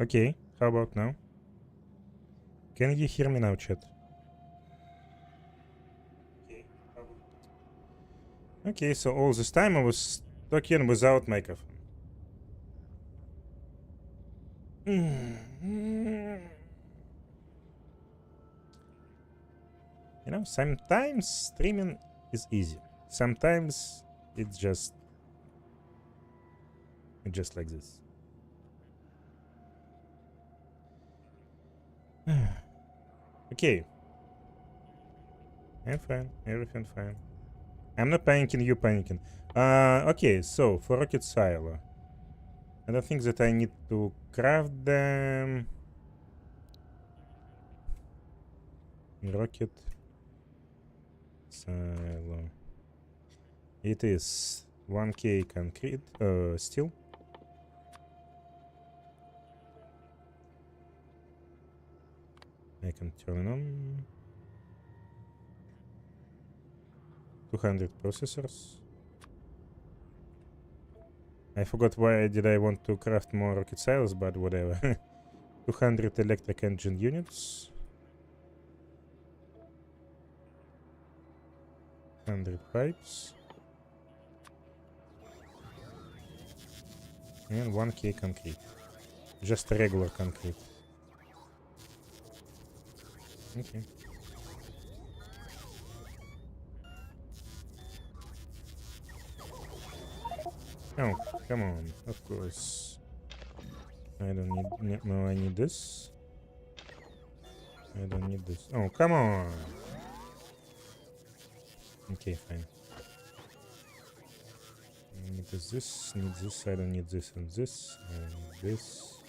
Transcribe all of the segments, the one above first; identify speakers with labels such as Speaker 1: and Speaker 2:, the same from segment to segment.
Speaker 1: Okay, how about now? Can you hear me now, chat? Okay, so all this time I was talking without microphone. You know, sometimes streaming is easy. Sometimes it's just like this. Okay. I'm fine. Everything fine. I'm not panicking, you panicking. Okay, so for rocket silo. I don't think that I need to craft them. Rocket silo. It is 1k concrete, steel. I can turn it on. 200 processors. I forgot why did I want to craft more rocket silos, but whatever. 200 electric engine units. 100 pipes. And 1k concrete. Just regular concrete. Okay. Oh, come on. Of course. I don't need... No, I need this. I don't need this. Oh, come on. Okay, fine. I need this, need this. I don't need this and this. And this.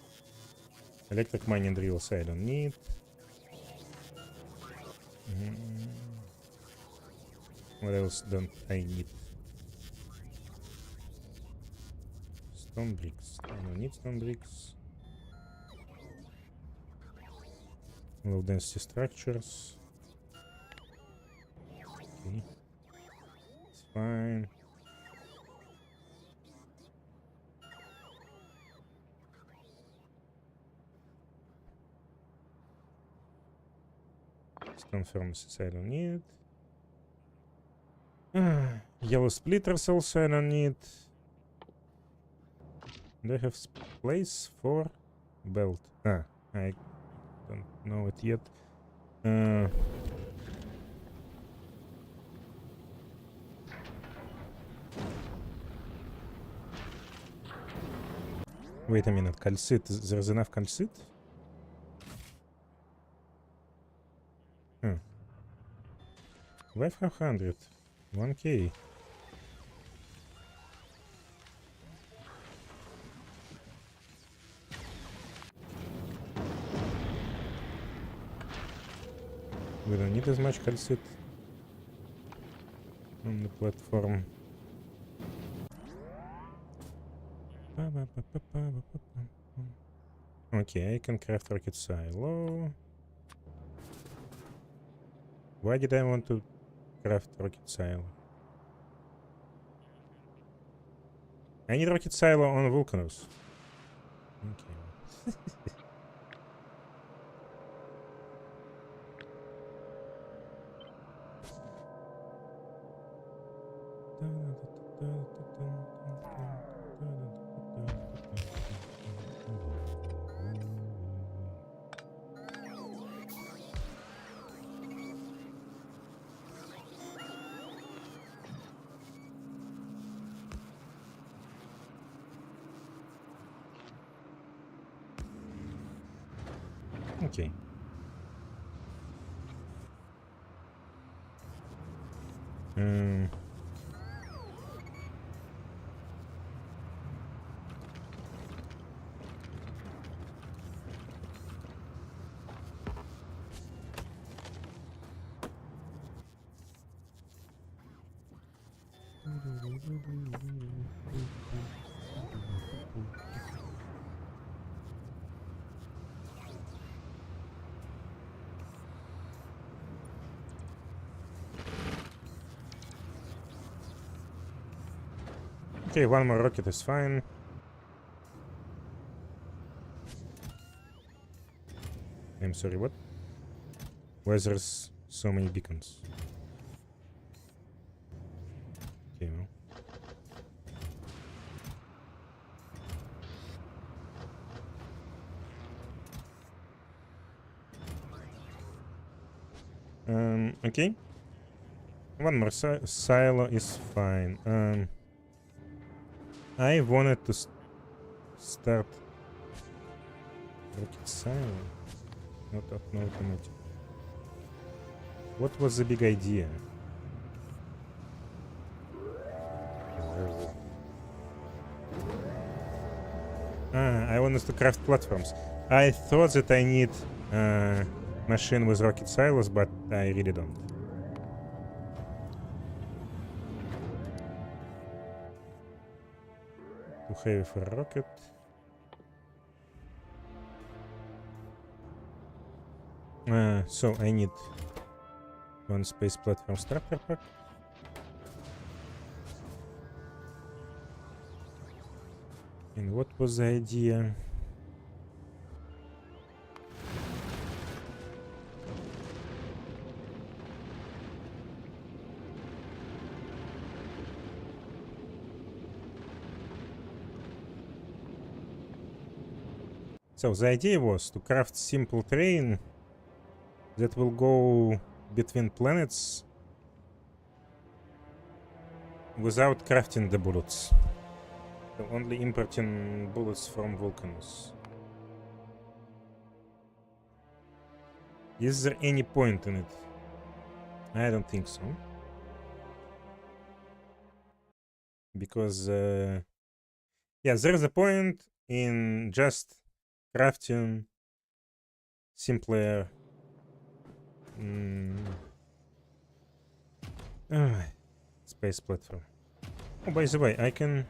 Speaker 1: Electric mining drills I don't need. What else don't I need? Stone bricks. I don't need stone bricks. Low density structures. Okay. It's fine. Stone furnaces I don't need. Yellow splitters also I don't need. Do I have place for belt? I don't know it yet. Wait a minute, calcite. There's enough calcite? Why 500? 1k. We don't need as much calcite on the platform. Okay, I can craft rocket silo. Why did I want to craft rocket silo? I need rocket silo on Vulcanus. Okay. Okay. Okay, one more rocket is fine. I'm sorry, what? Why there's so many beacons? Okay, well. Okay. One more silo is fine. I wanted to start rocket silo, not automatic. What was the big idea? I wanted to craft platforms. I thought that I need machine with rocket silos, but I really don't. Too heavy for a rocket. So I need one space platform starter pack. And what was the idea? So the idea was to craft simple train that will go between planets without crafting the bullets. So only importing bullets from Vulcanus. Is there any point in it? I don't think so. Because, yeah, there's a point in just crafting simpler space platform. Oh, by the way, I can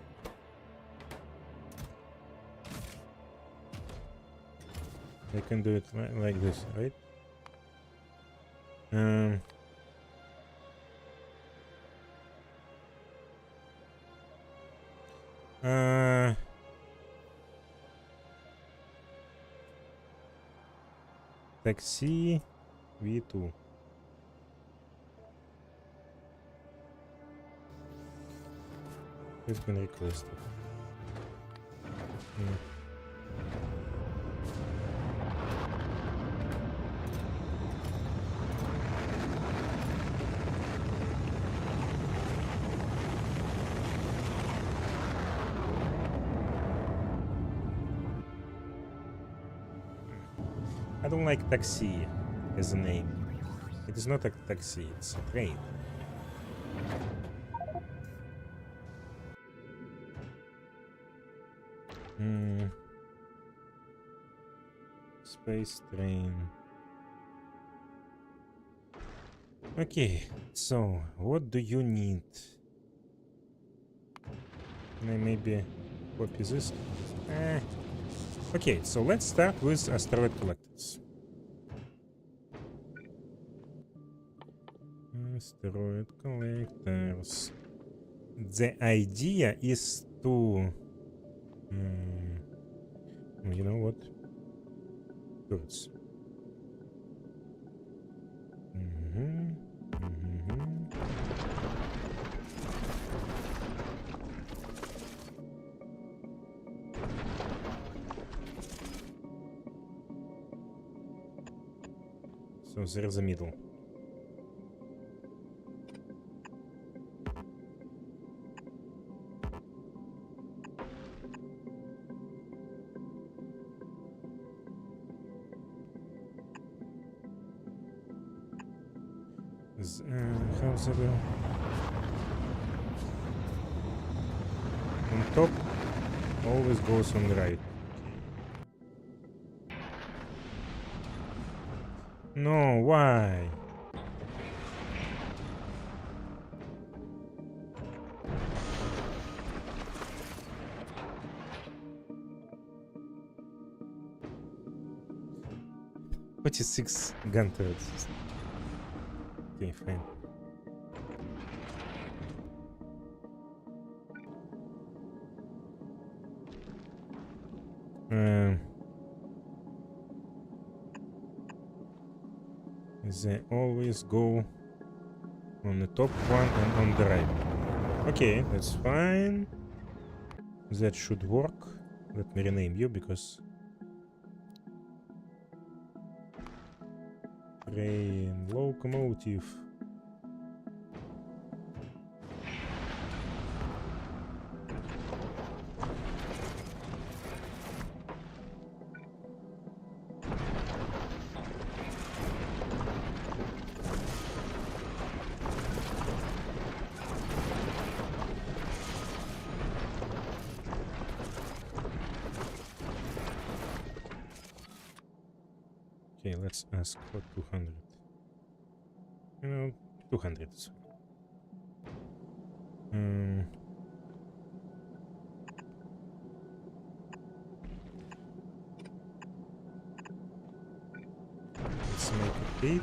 Speaker 1: do it like this, right? Taxi V2. It's been requested. I don't like taxi as a name. It is not a taxi, it's a train. Space train. Okay, so what do you need? Can I maybe copy this? Okay, so let's start with asteroid collectors. Asteroid collectors. The idea is to... you know what? Turrets. So there's the middle. How's it go? On top, always goes on the right. No, why? What is 6 gun turrets? Okay, fine. they always go on the top one and on the right. Okay, that's fine. That should work. Let me rename you because train locomotive. Okay, let's ask for 200. You know, 200 is fine. Let's make it 8.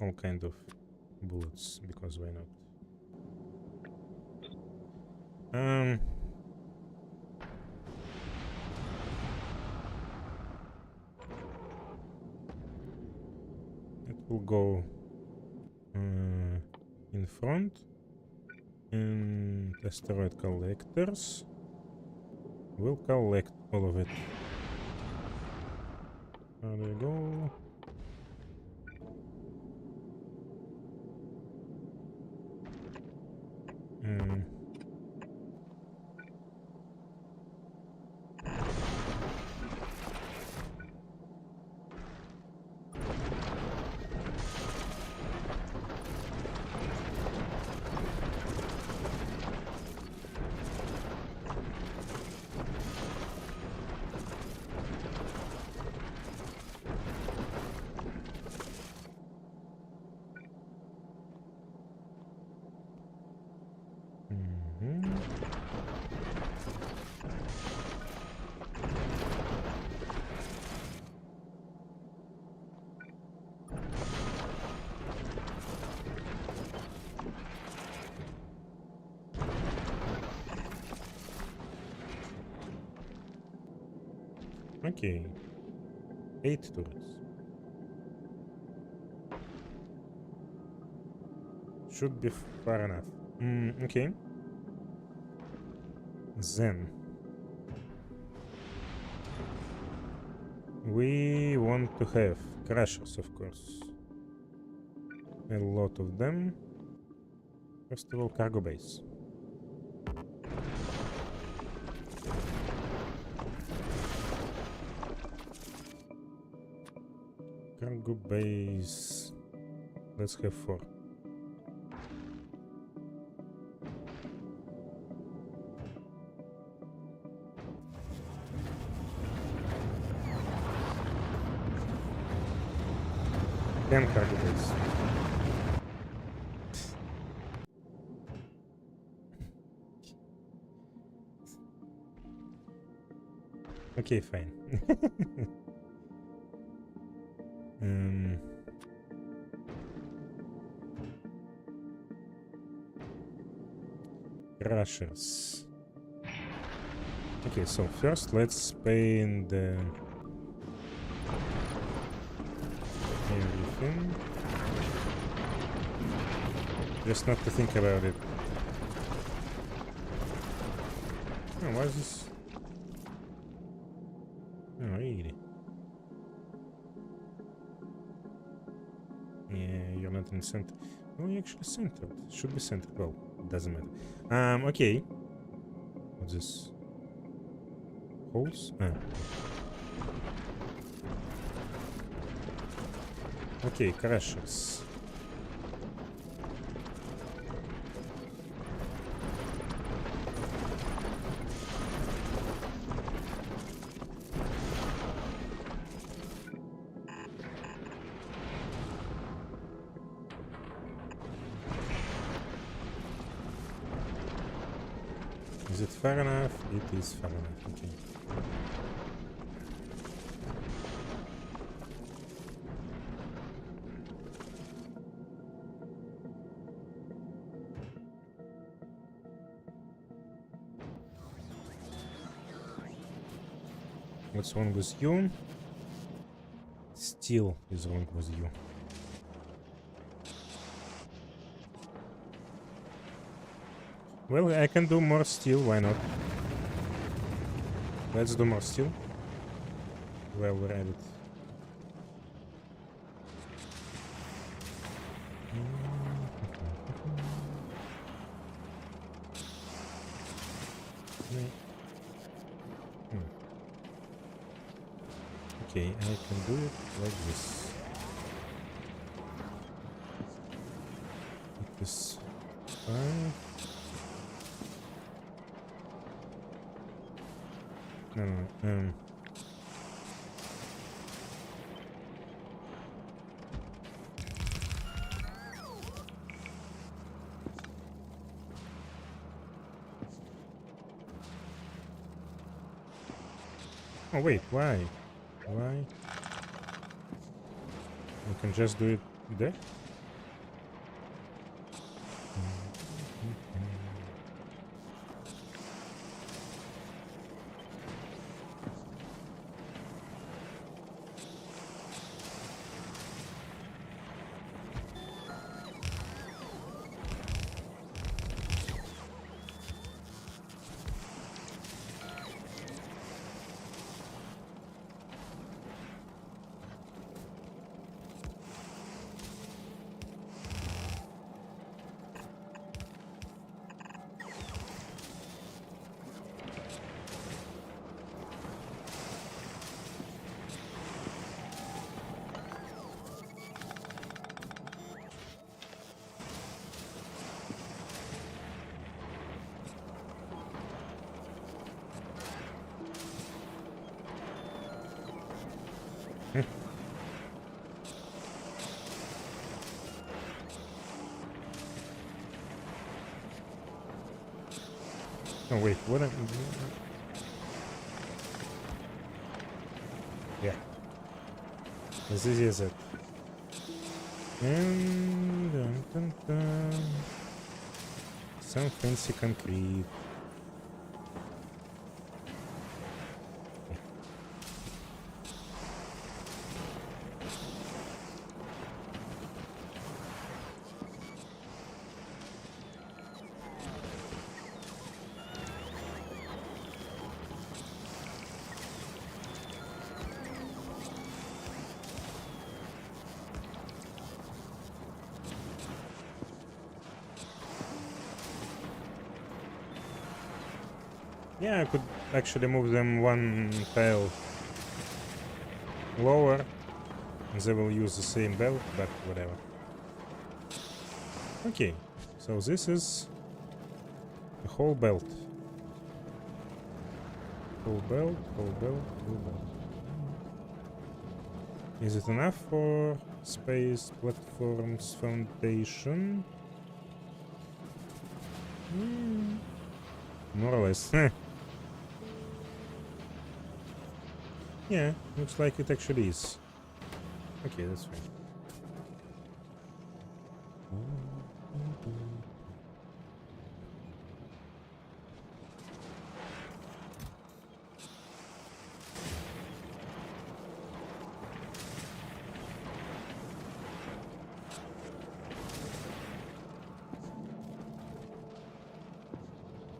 Speaker 1: All kind of bullets, because why not? It will go in front, and asteroid collectors will collect all of it. There we go. Okay, 8 turrets. Should be far enough. Okay. Then we want to have crushers, of course. A lot of them. First of all, cargo base. Cargo base. Let's have 4. Cargo base. Okay, fine. Crushers. Okay, so first let's paint everything. Just not to think about it. Oh, why is this? Oh, really? Yeah, you're not in the center. Oh, you're actually centered. Should be centered. Well, doesn't matter. Okay. What's this? Holes? Ah. Okay, crushers. Is it far enough? It is far enough, okay. What's wrong with you? Steel is wrong with you. Well, I can do more steel, why not? Let's do more steel. Well, we're at it. Okay, I can do it like this. It is fine. No. Oh wait, why? Why? You can just do it there? Oh wait, what am... Yeah. As easy as that. And... Some fancy concrete. Yeah, I could actually move them one tile lower, and they will use the same belt, but whatever. Okay, so this is a whole belt. Whole belt, whole belt, whole belt. Is it enough for space platforms foundation? More or less. Yeah, looks like it actually is. Okay, that's fine.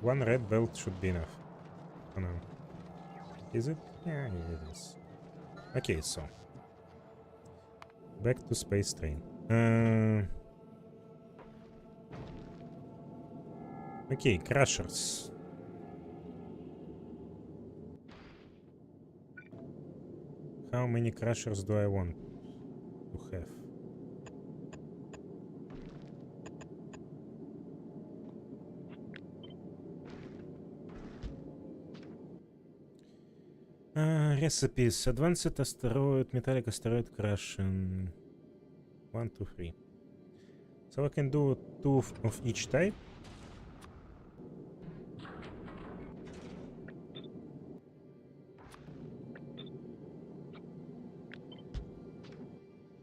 Speaker 1: One red belt should be enough. Oh no. Is it? Yeah, it is. Okay, so. Back to space train. Okay, crushers. How many crushers do I want to have? Recipes. Advanced asteroid, metallic asteroid crushing. 1, 2, 3. So I can do 2 of each type.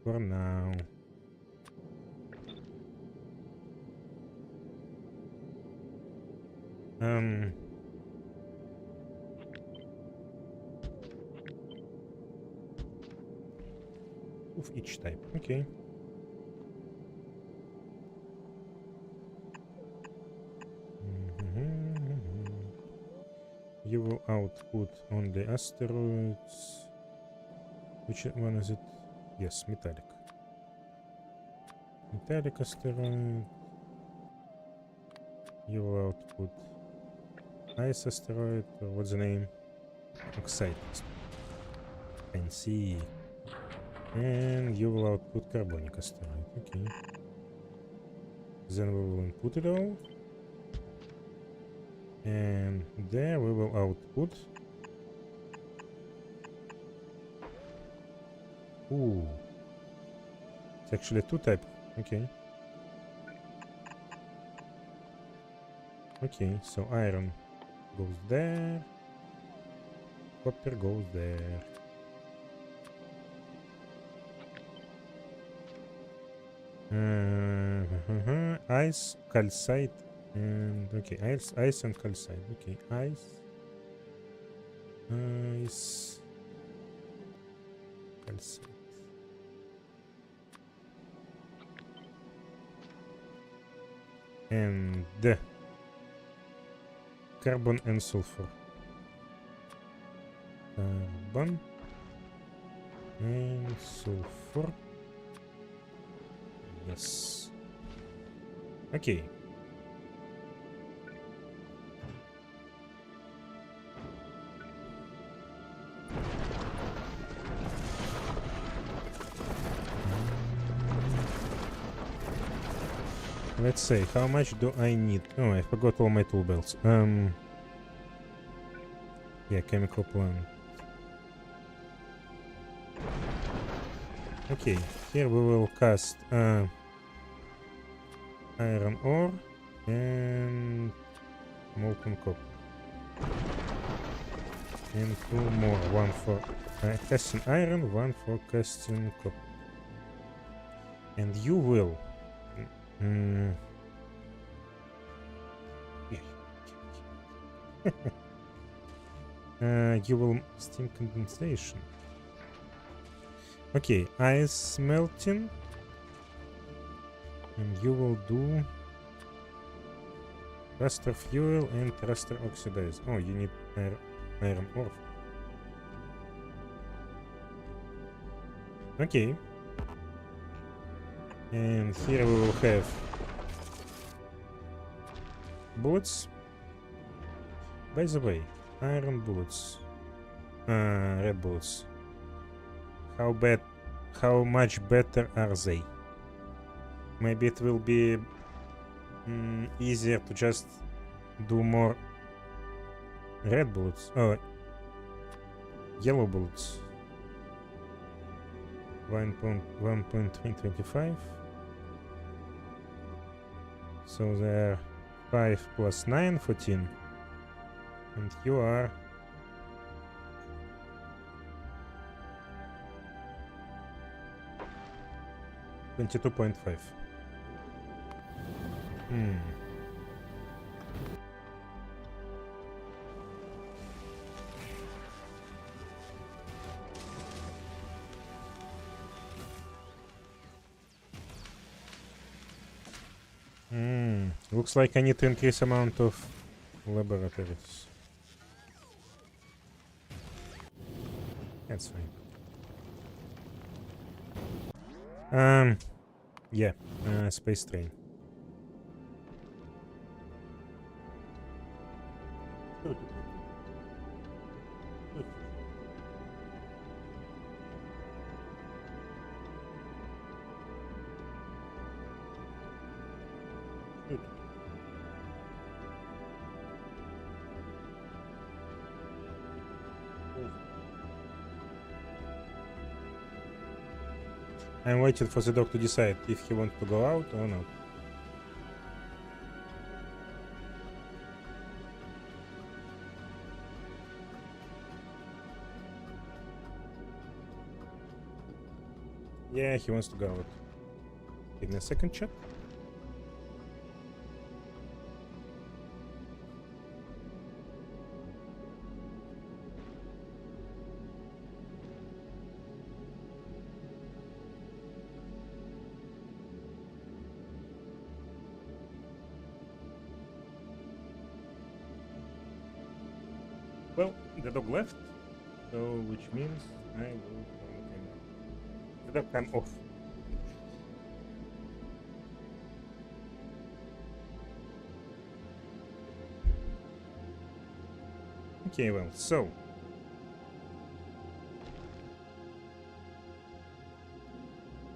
Speaker 1: For now. of each type. Okay. You will output only asteroids. Which one is it? Yes, metallic. Metallic asteroid. You will output ice asteroid, or what's the name? Oxide. I see. And you will output carbonic asteroid. Okay. Then we will input it all. And there we will output. Ooh. It's actually two type. Okay. Okay, so iron goes there. Copper goes there. Ice, calcite, and okay, ice and calcite. Okay, ice, calcite. And carbon and sulfur. Carbon and sulfur. Yes. Okay. Let's say, how much do I need? Oh, I forgot all my tool belts. Yeah, chemical plant. Okay, here we will cast iron ore and molten copper. And two more, one for casting iron, one for casting copper. And you will you will steam condensation. Okay, ice melting. And you will do raster fuel and raster oxidize. Oh, you need iron ore. Okay. And here we will have bullets. By the way, iron bullets, red bullets. How much better are they? Maybe it will be easier to just do more red bullets. Oh, yellow bullets. 1.325. So they're 5 plus 9, 14. And you are 22.5. Looks like I need to increase amount of laboratories. That's fine. Yeah, space train. I'm waiting for the dog to decide if he wants to go out or not. Yeah, he wants to go out. Give me a second, chat. Well, the dog left, so which means I will. The dog can off. Okay, well, so.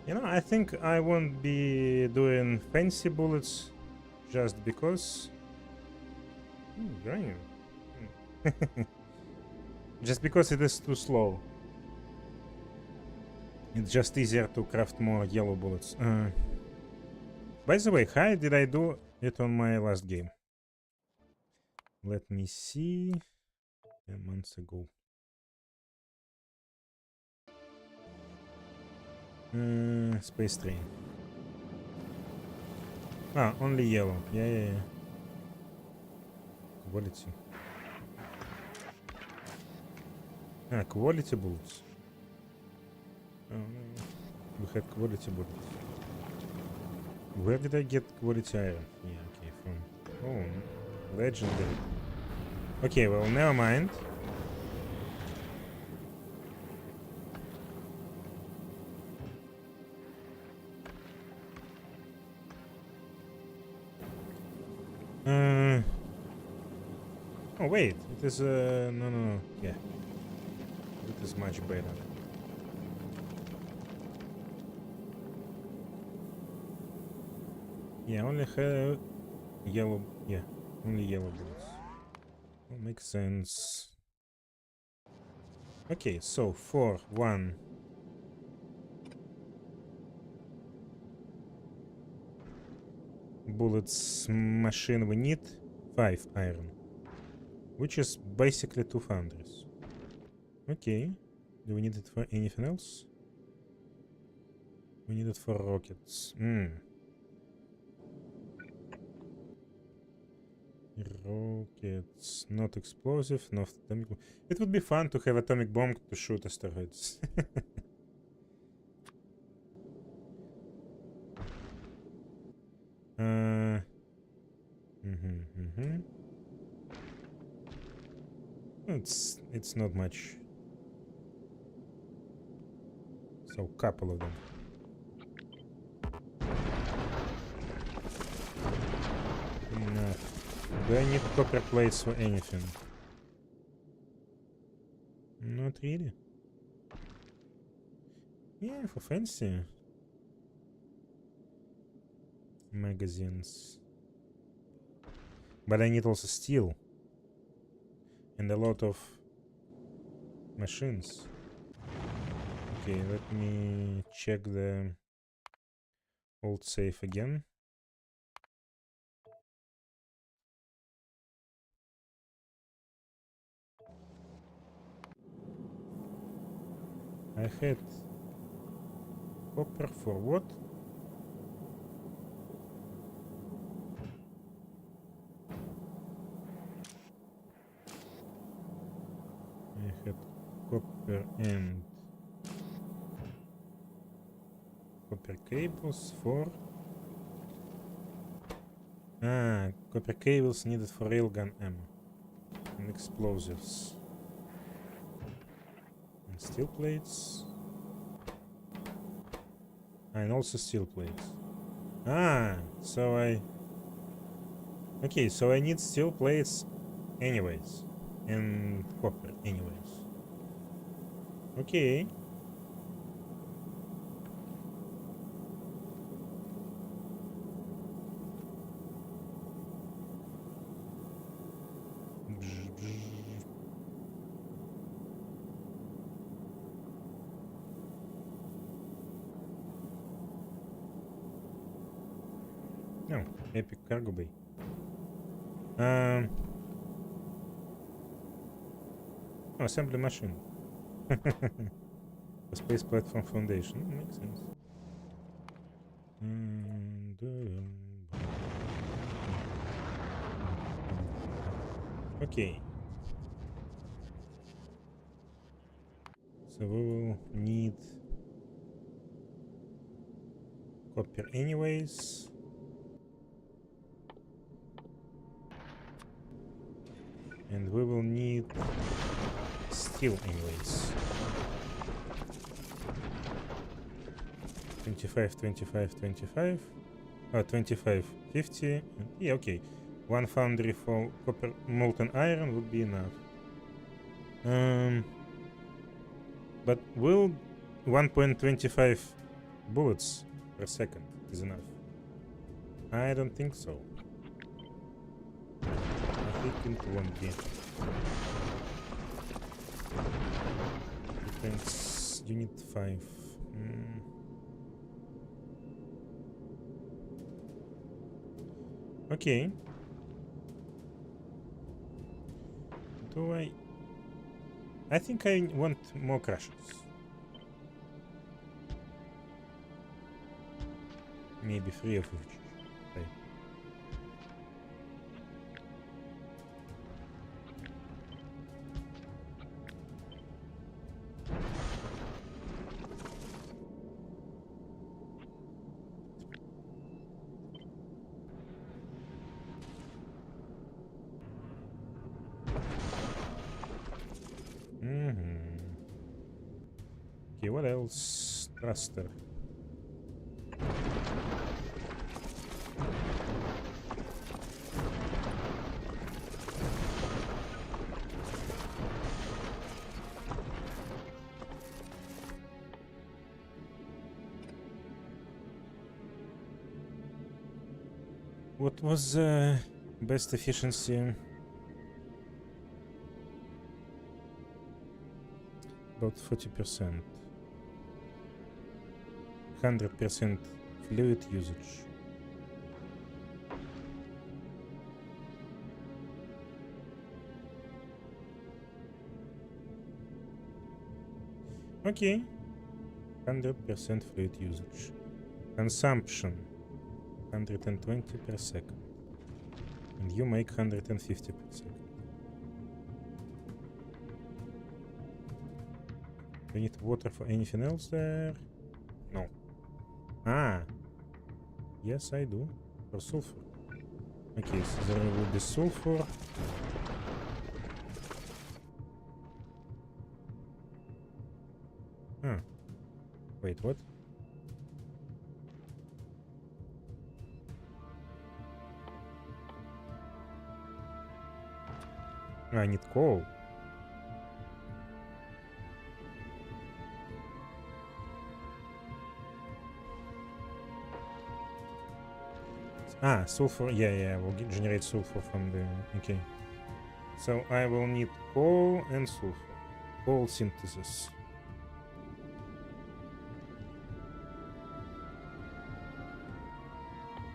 Speaker 1: You know, I think I won't be doing fancy bullets just because. Uranium. Just because it is too slow. It's just easier to craft more yellow bullets. By the way, how did I do it on my last game? Let me see. 10 months ago. Space train. Ah, only yellow. Yeah. Quality. Ah, quality bullets. Oh, no. We had quality bullets. Where did I get quality iron? Yeah, okay, from... Oh, legendary. Okay, well, never mind. Oh, wait. It is, no. Yeah. It is much better. Yeah, only have yellow... Yeah, only yellow bullets. Well, makes sense. Okay, so for 1... bullets machine we need 5 iron. Which is basically 2 foundries. Okay. Do we need it for anything else? We need it for rockets. Rockets. Not explosive, not atomic bomb. It would be fun to have atomic bomb to shoot asteroids. It's not much. So couple of them. Enough. Do I need copper plates for anything? Not really. Yeah, for fancy. Magazines. But I need also steel. And a lot of machines. Okay, let me check the old safe again. I had copper for what? I had copper and copper cables for... copper cables needed for railgun ammo and explosives. And steel plates. And also steel plates. So okay, so I need steel plates anyways. And copper anyways. Okay. No, epic cargo bay. Assembly machine. A space platform foundation. Makes sense. And, okay. So we will need copper anyways. And we will need steel anyways. 25, 25, 25. 25, 50. Yeah, okay. One foundry for copper molten iron would be enough. But will 1.25 bullets per second is enough? I don't think so. I think it won't be. Defense unit 5. Okay. Do I think I want more crashes. Maybe 3 of each. Right. Okay, what else? Thruster. What was best efficiency? About 40%. 100% fluid usage. Okay. 100% fluid usage. Consumption 120 per second. And you make 150 per second. Do you need water for anything else there? No. Ah. Yes, I do. For sulfur. Okay, so there will be sulfur. Ah. Wait, what? I need coal. Ah, sulfur. Yeah, we'll generate sulfur from the... Okay. So I will need coal and sulfur. Coal synthesis.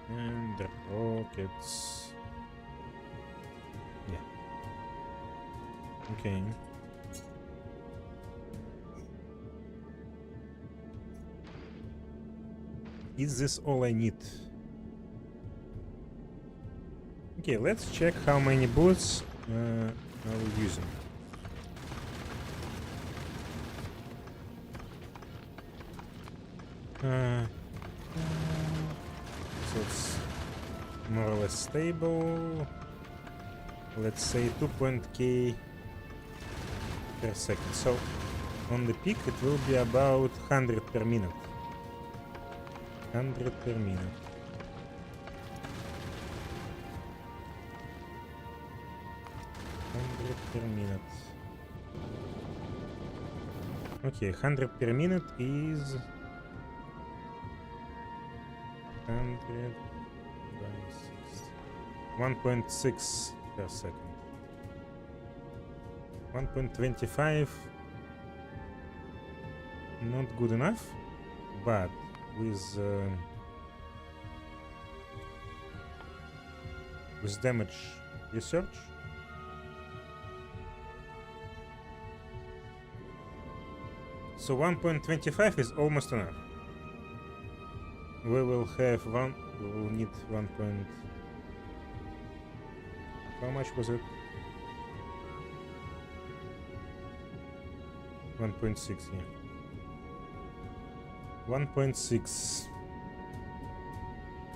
Speaker 1: And the rockets. Yeah. Okay. Is this all I need? Okay, let's check how many bullets are we using. So it's more or less stable. Let's say 2.k per second. So on the peak it will be about 100 per minute. 100 per minute. Per minute. Okay, 100 per minute is 100 by 60. 1.6 per second. 1.25 not good enough, but with damage research so 1.25 is almost enough. We will have one. We will need 1. How much was it? 1.6. Yeah. 1.6.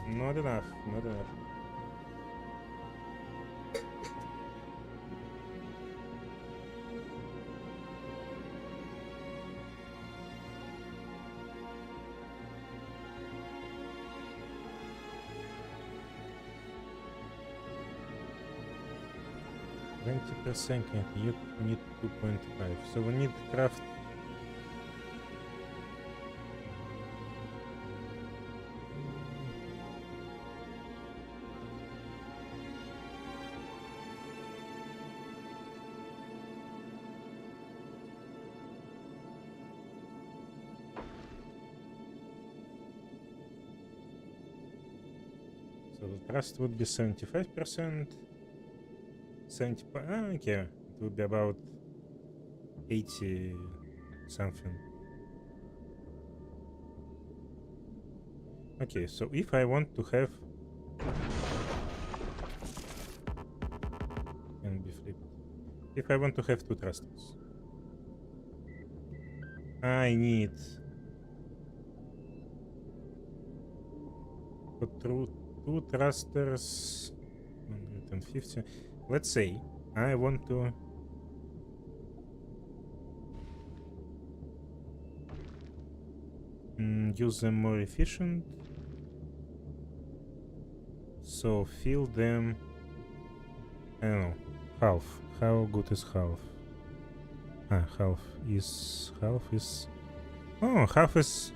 Speaker 1: Not enough. Not enough. 20%, you need 2.5. So we need craft. So the trust would be 75%. 70. Okay. It would be about 80 something. Okay, so if I want to have and be flipped. If I want to have 2 trusters, I need for 2 trusters 150. Let's say I want to use them more efficient, so fill them, I don't know, half. How good is half? Half is oh, half is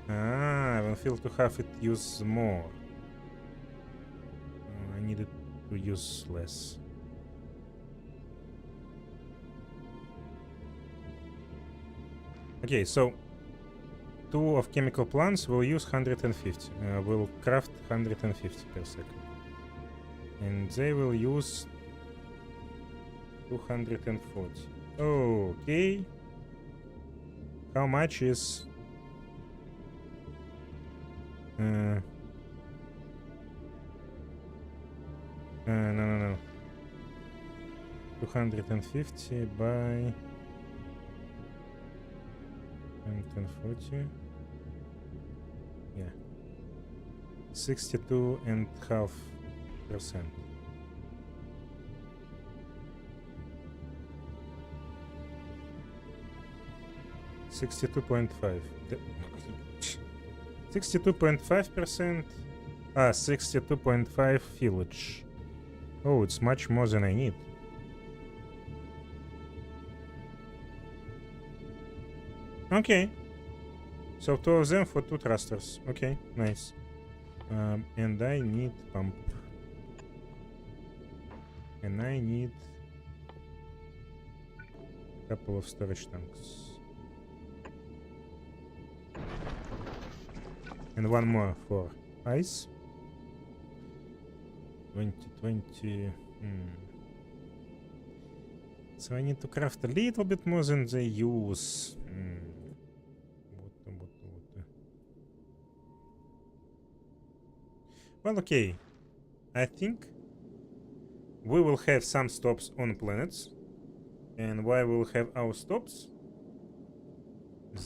Speaker 1: when filled to half it use more. I needed to use less. Okay, so 2 of chemical plants will use 150. Will craft 150 per second. And they will use 240. Okay. How much is... no. 250 by 140. Yeah. 62.5%. $62.5. 62.5%. 62.5 fillage. Oh, it's much more than I need. Okay. So 2 of them for 2 thrusters. Okay, nice. And I need pump. And I need a couple of storage tanks. And 1 more for ice. 2020. So I need to craft a little bit more than they use. Well, okay. I think we will have some stops on planets. And while we will have our stops,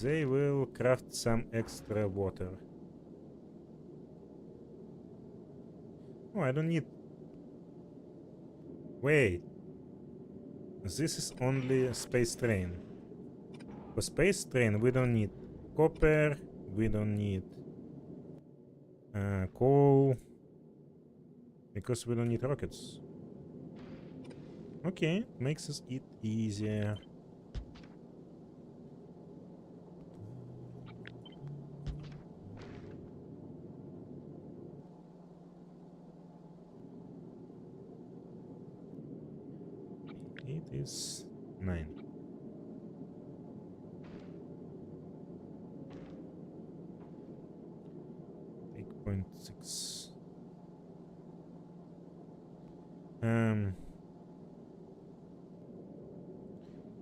Speaker 1: they will craft some extra water. Oh, I don't need... Wait. This is only a space train. For space train we don't need copper, we don't need coal, because we don't need rockets. Okay, makes it easier. It is 9. Take 0.6.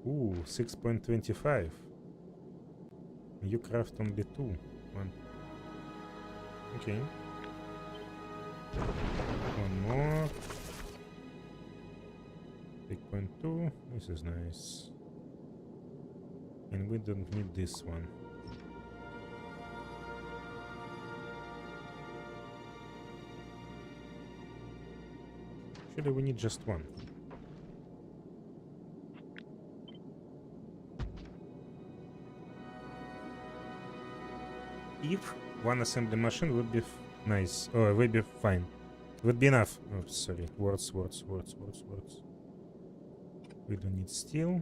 Speaker 1: Ooh, 6.25. You craft only 2. 1. Okay. 1 more. 8.2. This is nice. And we don't need this one. Actually, we need just 1. If 1 assembly machine would be nice, or would be fine. Would be enough. Oh, sorry. Words. We don't need steel.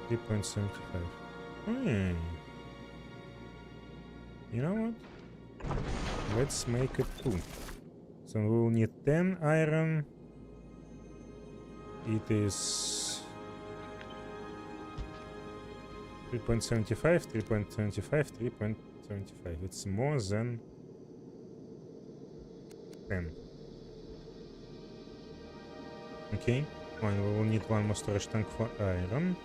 Speaker 1: 3.75. Hmm. You know what? Let's make it 2. So we will need 10 iron. It is 3.75, 3.75, 3.75. It's more than 10. Okay, fine. We will need one more storage tank for iron.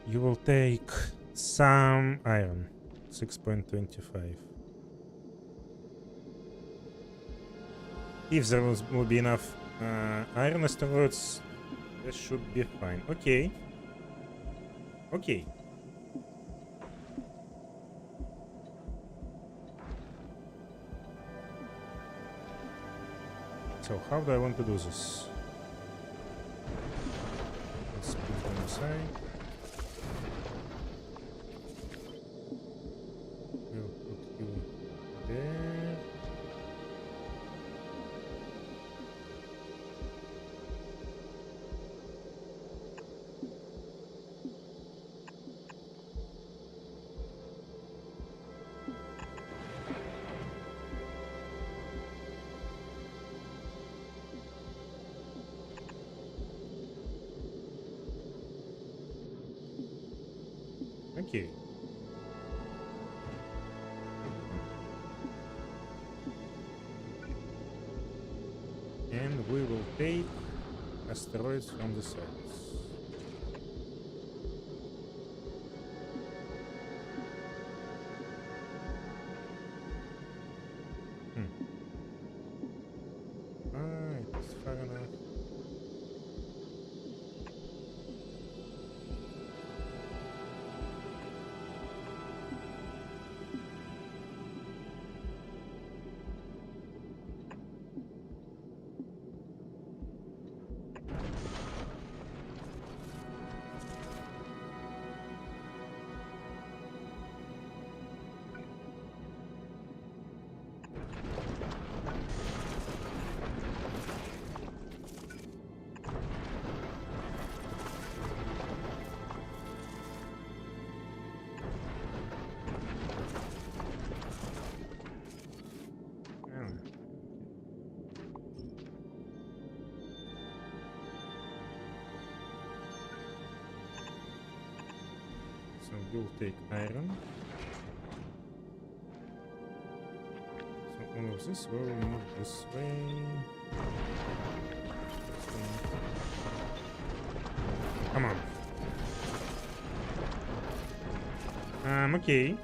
Speaker 1: You will take some iron. 6.25. If there will be enough iron asteroids, this should be fine. Okay. Okay. So how do I want to do this? Let's put them aside. We'll put you there. Okay. And we will take asteroids from the sides. It's far enough. So we'll take iron. So all of this will move this way. Come on. Okay.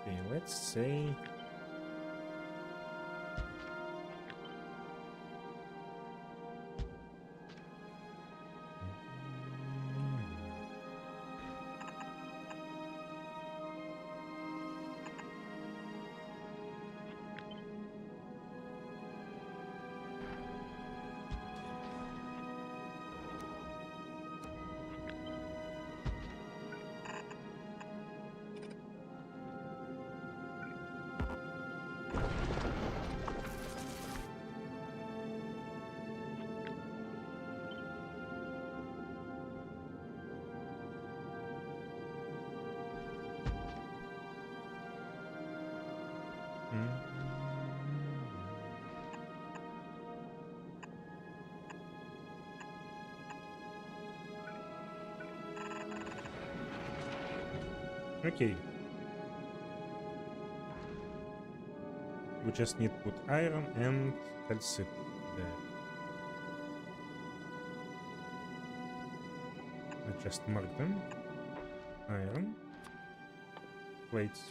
Speaker 1: Okay, let's say okay. We just need to put iron and calcite there. I just mark them. Iron. Plates.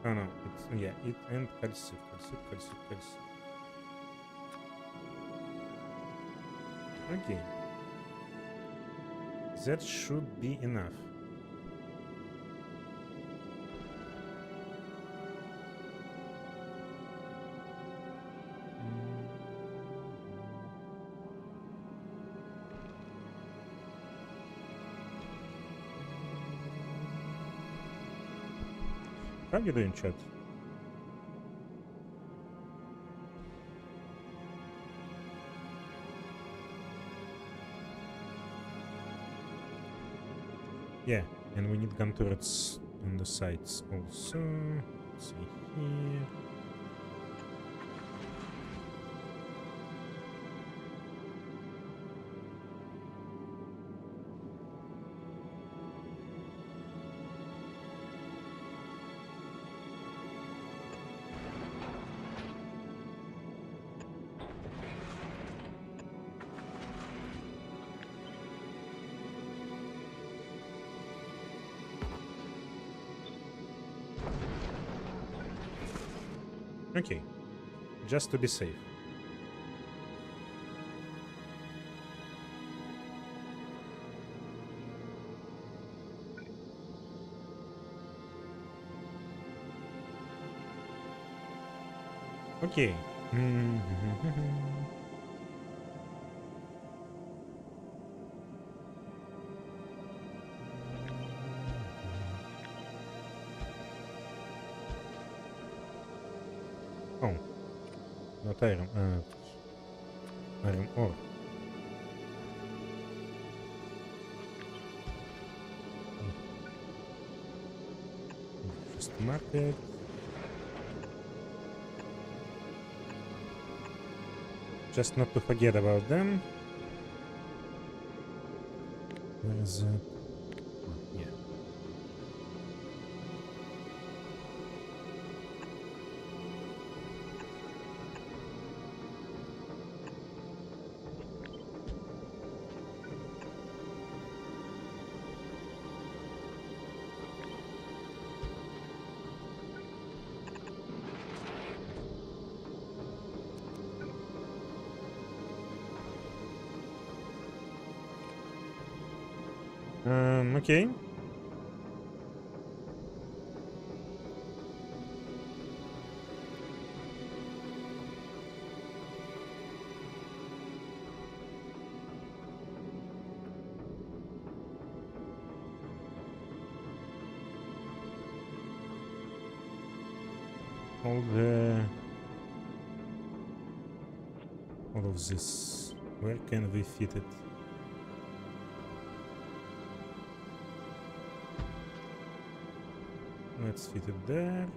Speaker 1: Oh no, it's, yeah, it and calcite. Okay. That should be enough. how you doing, chat? Yeah, and we need gun turrets on the sides also. Let's see here. Okay, just to be safe. Okay. Oh, not iron. Iron ore. Just mark it. Just not to forget about them. Where is it? Oh, yeah. Okay. All of this. Where can we fit it? Let's fit it there.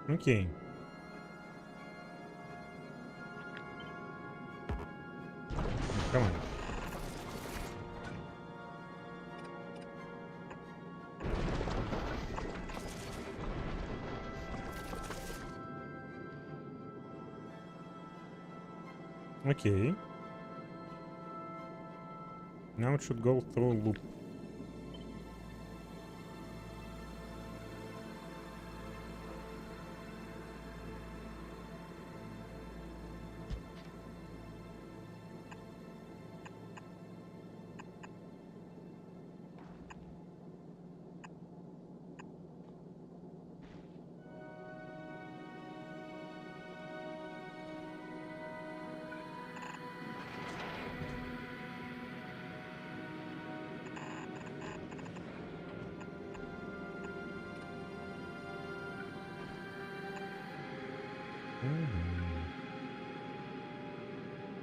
Speaker 1: Okay. Come on. Okay. Now it should go through loop.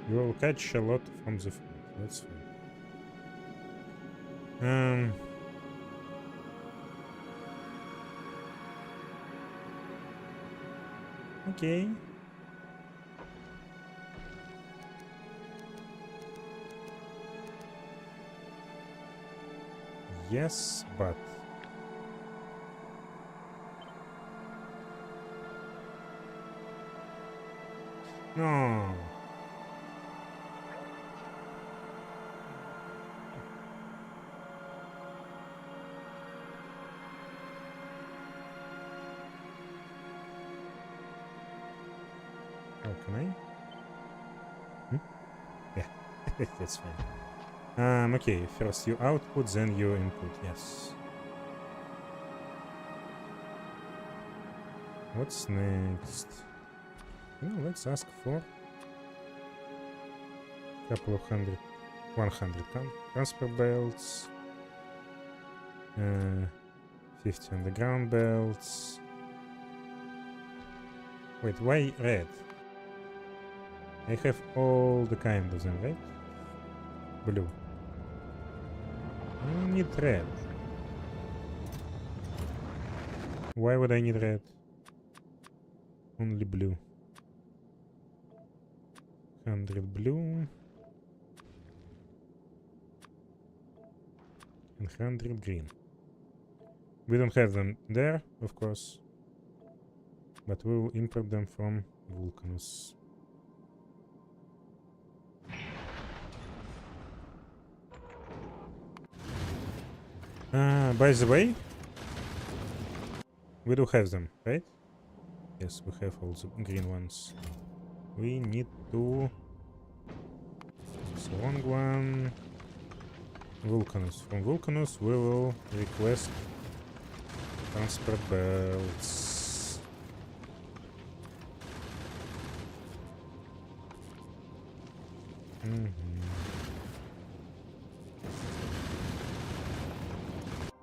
Speaker 1: You will catch a lot from the food. That's fine. Okay. Yes, but no. How can I? Yeah, that's fine. Okay, first you output, then you input, yes. What's next? Well, let's ask for couple of 100 transport belts, 50 underground belts. Wait, why red? I have all the kind of them, right? Blue. I don't need red. Why would I need red? Only blue. 100 blue. And 100 green. We don't have them there, of course. But we will import them from Vulcanus. By the way, we do have them, right? Yes, we have all the green ones. We need to... It's a long one. Vulcanus. From Vulcanus we will request transport belts.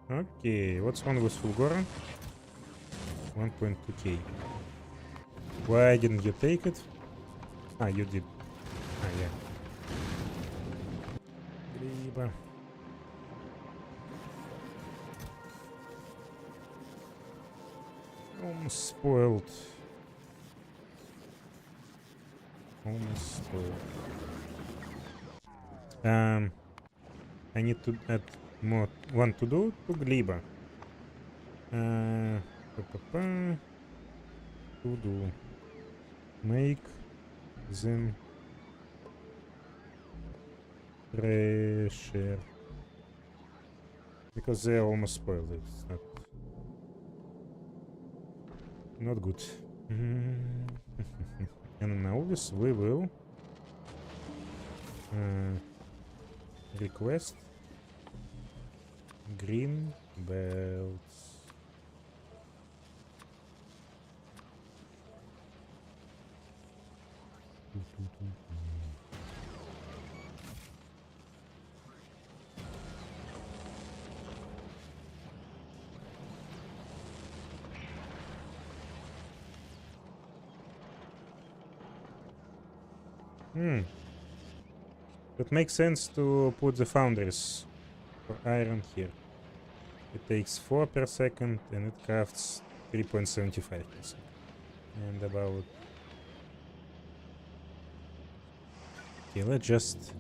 Speaker 1: Okay, what's wrong with Fulgora? 1.2k. Why didn't you take it? Ah, you did. Ah, yeah. Либо. Almost spoiled. Almost spoiled. I need to add more one to do to Gliba. To do. Make them pressure. Because they are almost spoiled. It's not good. And now this we will request green belts. It makes sense to put the foundries for iron here. It takes 4 per second and it crafts 3.75 per second. And about... Okay, let's just...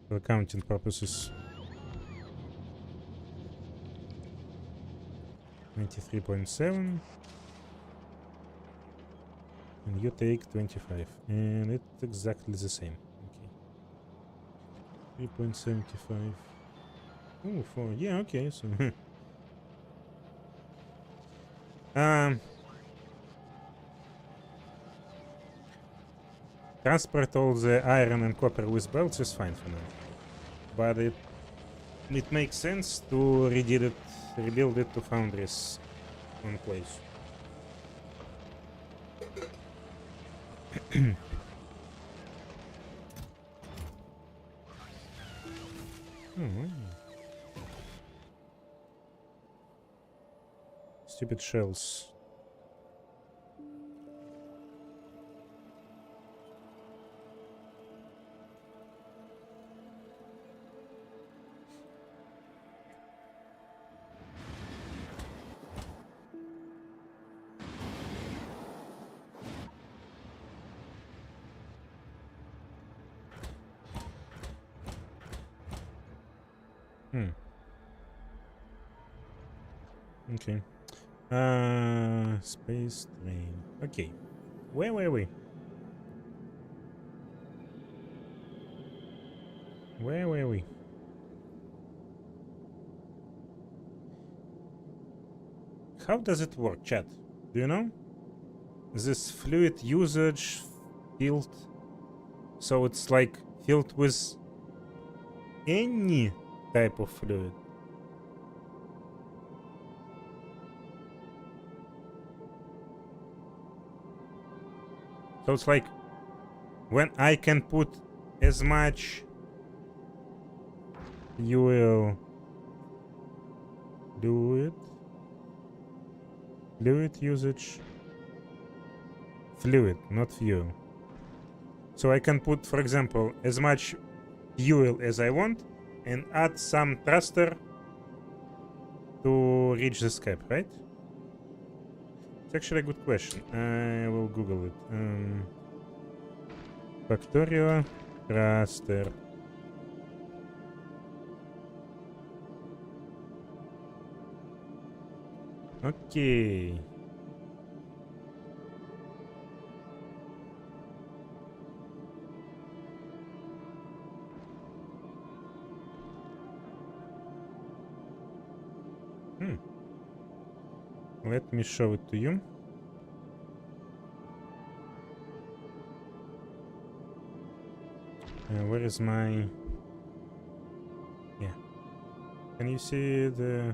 Speaker 1: for counting purposes... 23.7. And you take 25. And it's exactly the same. Okay. 3.75. Oh, 4. Yeah, okay, so... Transport all the iron and copper with belts is fine for now. But it makes sense to rebuild it to foundries on place. Stupid shells. Okay. Space train. Okay. Where were we? Where were we? How does it work, chat? Do you know? This fluid usage field. So it's like filled with any type of fluid. So it's like when I can put as much fuel fluid usage, fluid, not fuel. So I can put, for example, as much fuel as I want and add some thruster to reach this cap, right? It's actually a good question. I will Google it. Factorio thruster. Okay. Let me show it to you. Where is my... Yeah. Can you see the...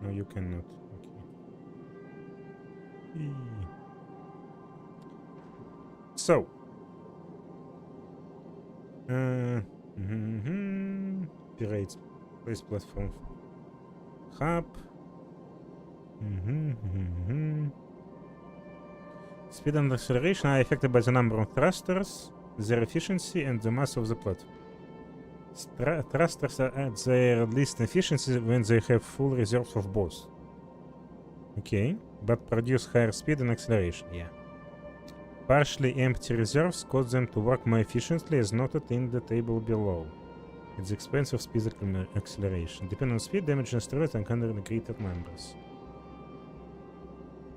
Speaker 1: No, you cannot. Okay. So. Pirates. Place platform. Hub. Speed and acceleration are affected by the number of thrusters, their efficiency, and the mass of the platform. Thrusters are at their least efficiency when they have full reserves of both. Okay, but produce higher speed and acceleration, yeah. Partially empty reserves cause them to work more efficiently, as noted in the table below. At the expense of speed and acceleration. Depending on speed, damage and asteroids encounter greater numbers.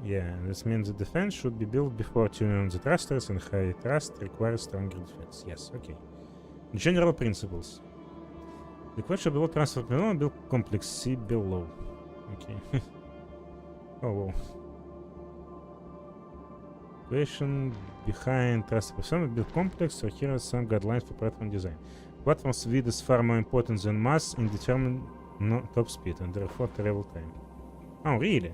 Speaker 1: Yeah, this means the defense should be built before tuning on the thrusters, and high thrust requires stronger defense. Yes, okay. General principles. The question below transfer below, build complex, see below. Okay. Oh, whoa. Question behind transfer persona, build complex, so here are some guidelines for platform design. Platform speed is far more important than mass in determining top speed and therefore travel time. Oh, really?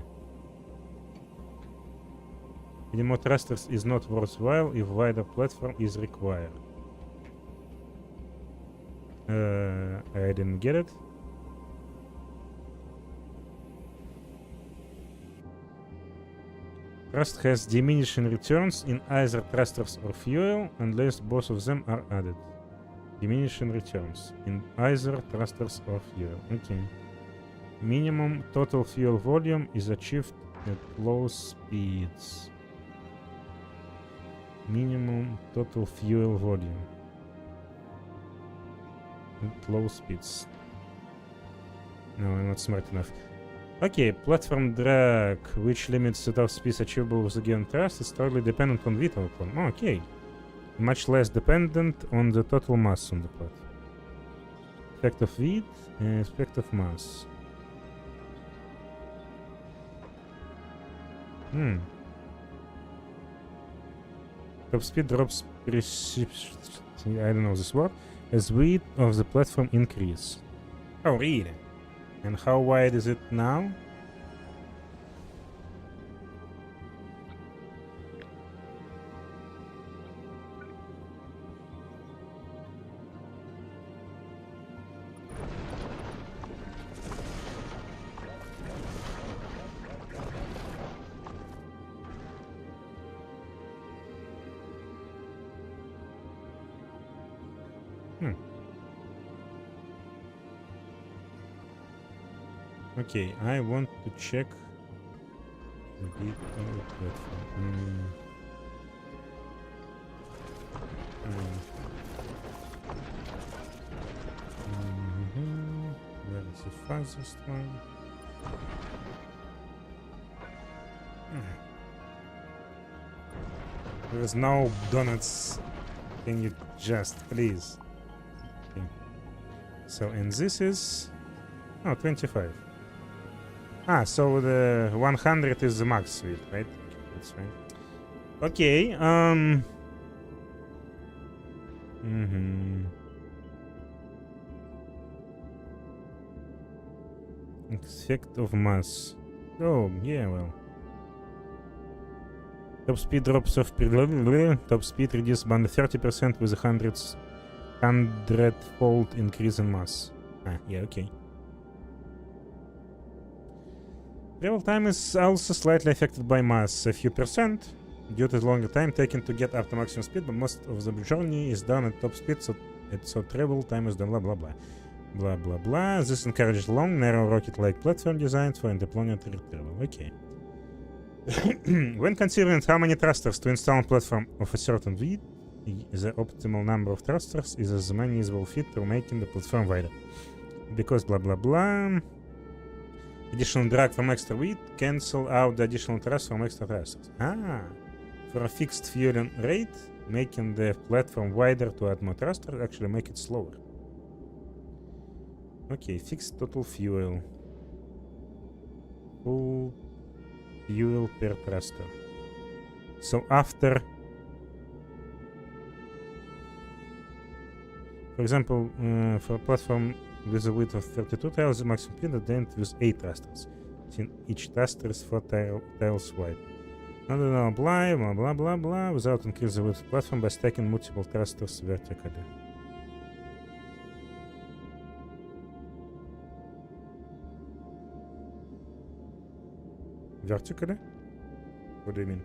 Speaker 1: Any more thrusters is not worthwhile if wider platform is required. I didn't get it. Thrust has diminishing returns in either thrusters or fuel unless both of them are added. Diminishing returns in either thrusters or fuel. Okay. Minimum total fuel volume is achieved at low speeds. Minimum total fuel volume at low speeds. No, I'm not smart enough. Okay, platform drag, which limits the top speed achievable with a given thrust, is totally dependent on weight of the platform. Oh, okay. Much less dependent on the total mass on the platform. Effect of weight and effect of mass. Top speed drops I don't know this word, as weight of the platform increase. Oh, really? And how wide is it now? Okay, I want to check the bit of the platform. Where is the fastest one? There is no donuts. Can you just please? Okay. So, and this is 25. Ah, so the 100 is the max speed, right? That's right. Okay, Effect of mass. Oh, yeah, well. Top speed drops off. Top speed reduced by 30% with a 100-fold increase in mass. Yeah, okay. Travel time is also slightly affected by mass, a few percent, due to the longer time taken to get up to maximum speed, but most of the journey is done at top speed, so travel time is done, blah blah blah. Blah blah blah. This encourages long, narrow rocket-like platform designs for interplanetary travel. Okay. When considering how many thrusters to install on platform of a certain width, the optimal number of thrusters is as many as will fit to making the platform wider. Because blah blah blah. Additional drag from extra width cancel out the additional thrust from extra thrusters. For a fixed fueling rate, making the platform wider to add more thrusters actually make it slower. Okay, fixed total fuel. Full fuel per thruster. So after, for example, for a platform with a width of 32 tiles, the maximum speed at the end with 8 thrusters. Since each thruster is 4 tiles wide. Blah blah blah blah blah, without increasing the width of the platform by stacking multiple thrusters vertically. Vertically? What do you mean?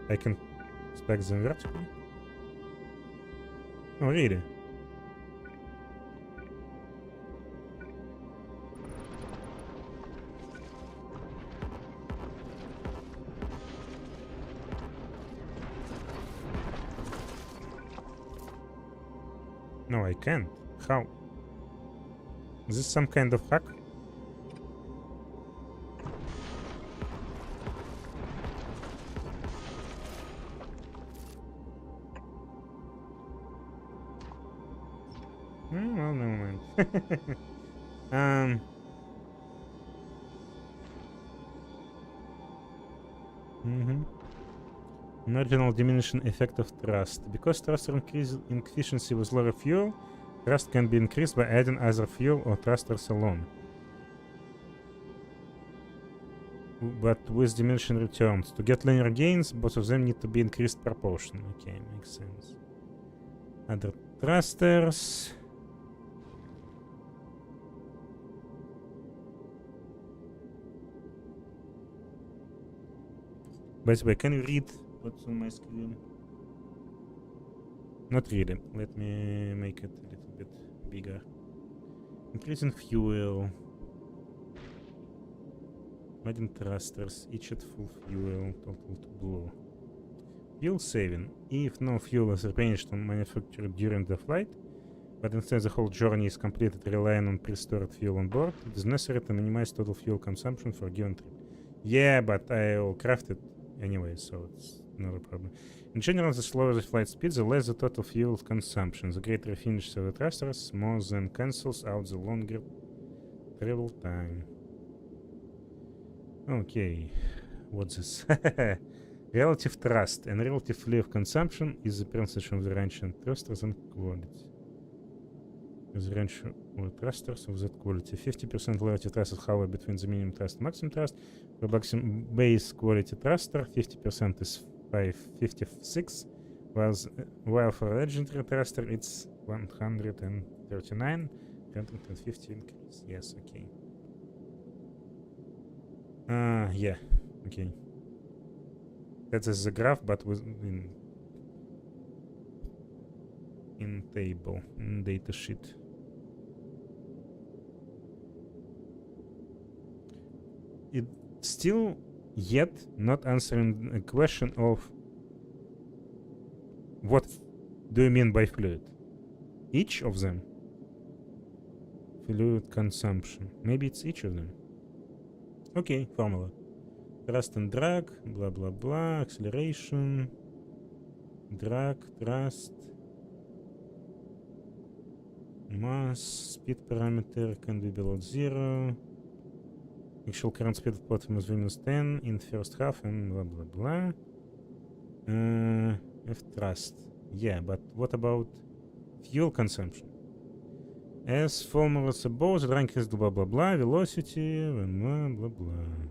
Speaker 1: I can stack them vertically? Oh, really? No, I can't. How? Is this some kind of hack? Well, never mind. Marginal diminishing effect of thrust. Because thruster increase in efficiency with lower fuel, thrust can be increased by adding either fuel or thrusters alone. But with diminishing returns. To get linear gains, both of them need to be increased proportion. Okay, makes sense. Other thrusters. By the way, can you read what's on my screen? Not really. Let me make it a little bit bigger. Increasing fuel. Adding thrusters, each at full fuel, total to blue. Fuel saving. If no fuel is replenished and manufactured during the flight, but instead the whole journey is completed relying on pre-stored fuel on board, it is necessary to minimize total fuel consumption for a given trip. Yeah, but I will craft it anyway, so it's not a problem. In general, the slower the flight speed, the less the total fuel consumption. The greater efficiency of the thrusters more than cancels out the longer travel time. Okay, what's this? Relative thrust and relative fuel consumption is the percentage of the range and thrusters and quality. The range of thrusters of that quality. 50% relative thrust is however between the minimum thrust and maximum thrust. For maximum base quality thruster, 50% is 556, while for legendary thruster it's 139, 150 increase. Yes, okay. Yeah, okay. That is the graph, but in table, in data sheet. It still yet not answering a question of what do you mean by fluid? Each of them? Fluid consumption. Maybe it's each of them. Okay, formula. Thrust and drag, blah blah blah, acceleration, drag, thrust, mass, speed parameter can be below 0. Actual current speed of platform is -10 in first half and blah blah blah. F thrust. Yeah, but what about fuel consumption? As formulas above, the rank is blah blah blah, velocity, blah blah blah.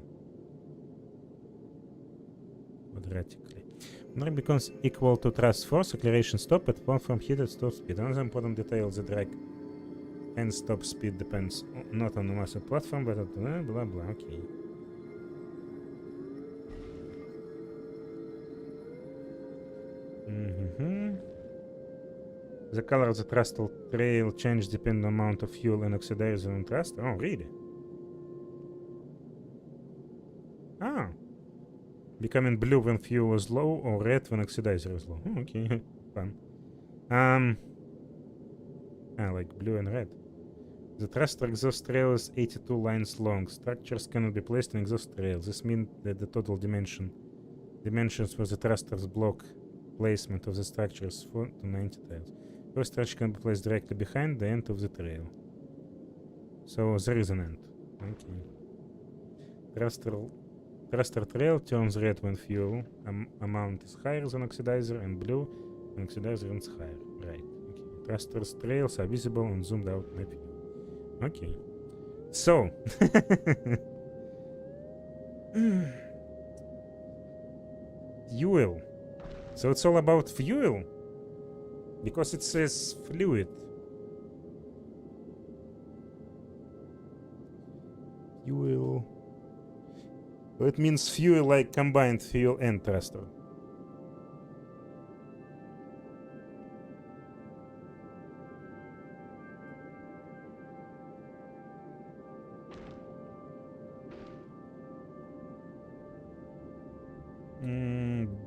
Speaker 1: quadratically. When drag becomes equal to thrust force, acceleration stop at platform heat at stop speed. Another important detail: the drag and stop speed depends not on the mass of platform, but on blah blah. Okay. The color of the thrust trail changes depending on the amount of fuel and oxidizer on thrust. Oh, really? Ah. Becoming blue when fuel is low or red when oxidizer is low. Oh, okay. Fun. Like blue and red. The thruster exhaust trail is 82 lines long. Structures cannot be placed in exhaust trail. This means that the total dimensions for the thrusters block placement of the structures 4 to 90 tiles. First structure can be placed directly behind the end of the trail. So there is an end. Okay. Thruster trail turns red when fuel amount is higher than oxidizer, and blue when oxidizer is higher. Right. Okay. Thruster's trails are visible on zoomed out map view. Okay. So. Fuel. So it's all about fuel? Because it says fluid. Fuel. So it means fuel like combined fuel and thruster.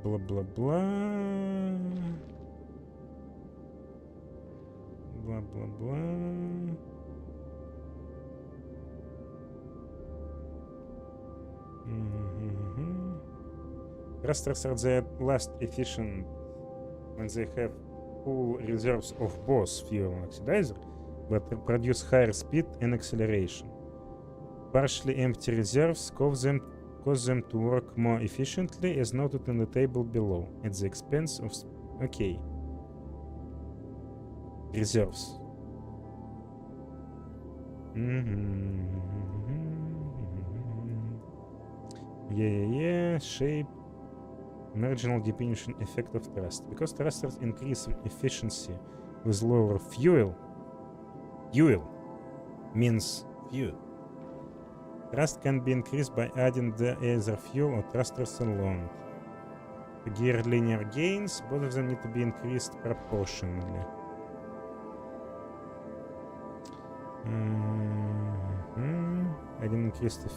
Speaker 1: Blah blah blah. Blah blah blah. Thrusters are their last efficient when they have full reserves of both fuel and oxidizer, but produce higher speed and acceleration. Partially empty reserves cause them to work more efficiently, as noted in the table below, at the expense of... Okay. Reserves. Yeah. Shape. Marginal diminution effect of thrust. Because thrusters increase efficiency with lower fuel. Fuel means fuel. Thrust can be increased by adding the either fuel or thrusters alone. To gear linear gains, both of them need to be increased proportionally. I didn't increase the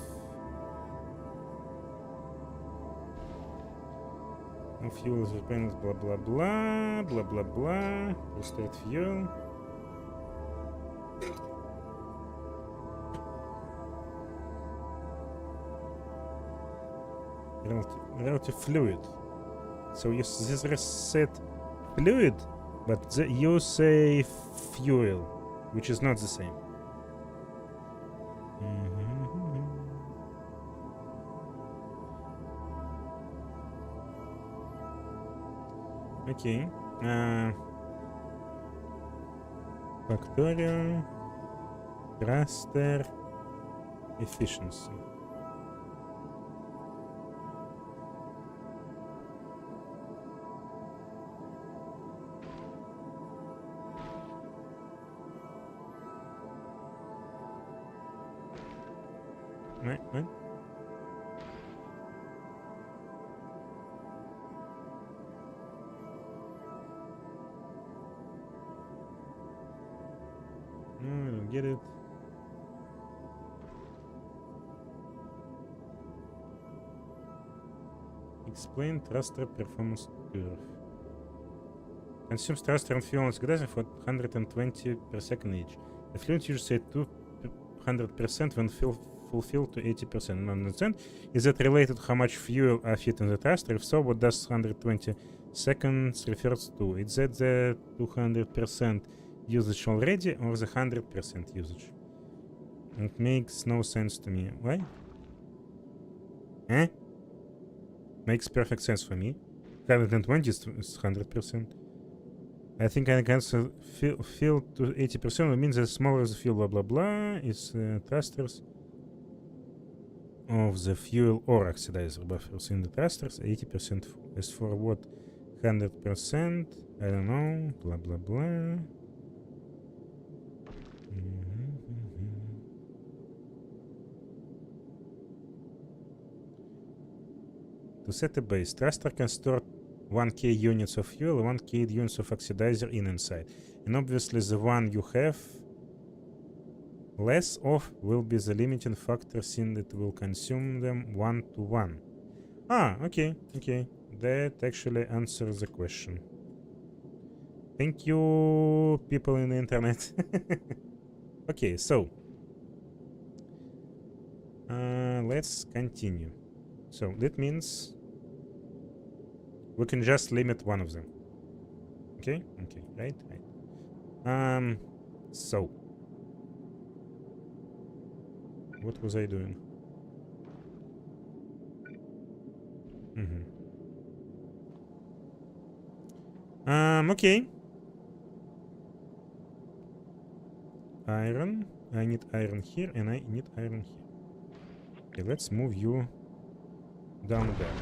Speaker 1: fuel is dependent, blah blah blah, blah blah blah. Restart fuel. Relative fluid. So you this said fluid, but you say fuel, which is not the same. Okay. Factorial thruster efficiency. What? I don't get it. Explain thruster performance curve. Consumes thruster and fuel oxidizer for 120 per second each. The fluid usually say 200% when fulfilled to 80%. I understand. Is that related to how much fuel are fit in the thruster? If so, what does 120 seconds refers to? Is that the 200% usage already or the 100% usage? It makes no sense to me. Why? Makes perfect sense for me. 120 is 100%. I think I can fill to 80%. It means the smaller the fuel, blah blah blah, is thrusters. of the fuel or oxidizer buffers in the thrusters, 80% full. As for what 100%, I don't know, blah blah blah. To set a base, thruster can store 1k units of fuel, 1k units of oxidizer inside. And obviously the one you have less of will be the limiting factor, since it will consume them 1 to 1. Ah, okay. That actually answers the question. Thank you, people in the internet. Okay, so let's continue. So that means we can just limit one of them. Okay, right. So what was I doing? Okay. Iron. I need iron here, and I need iron here. Okay, let's move you down there.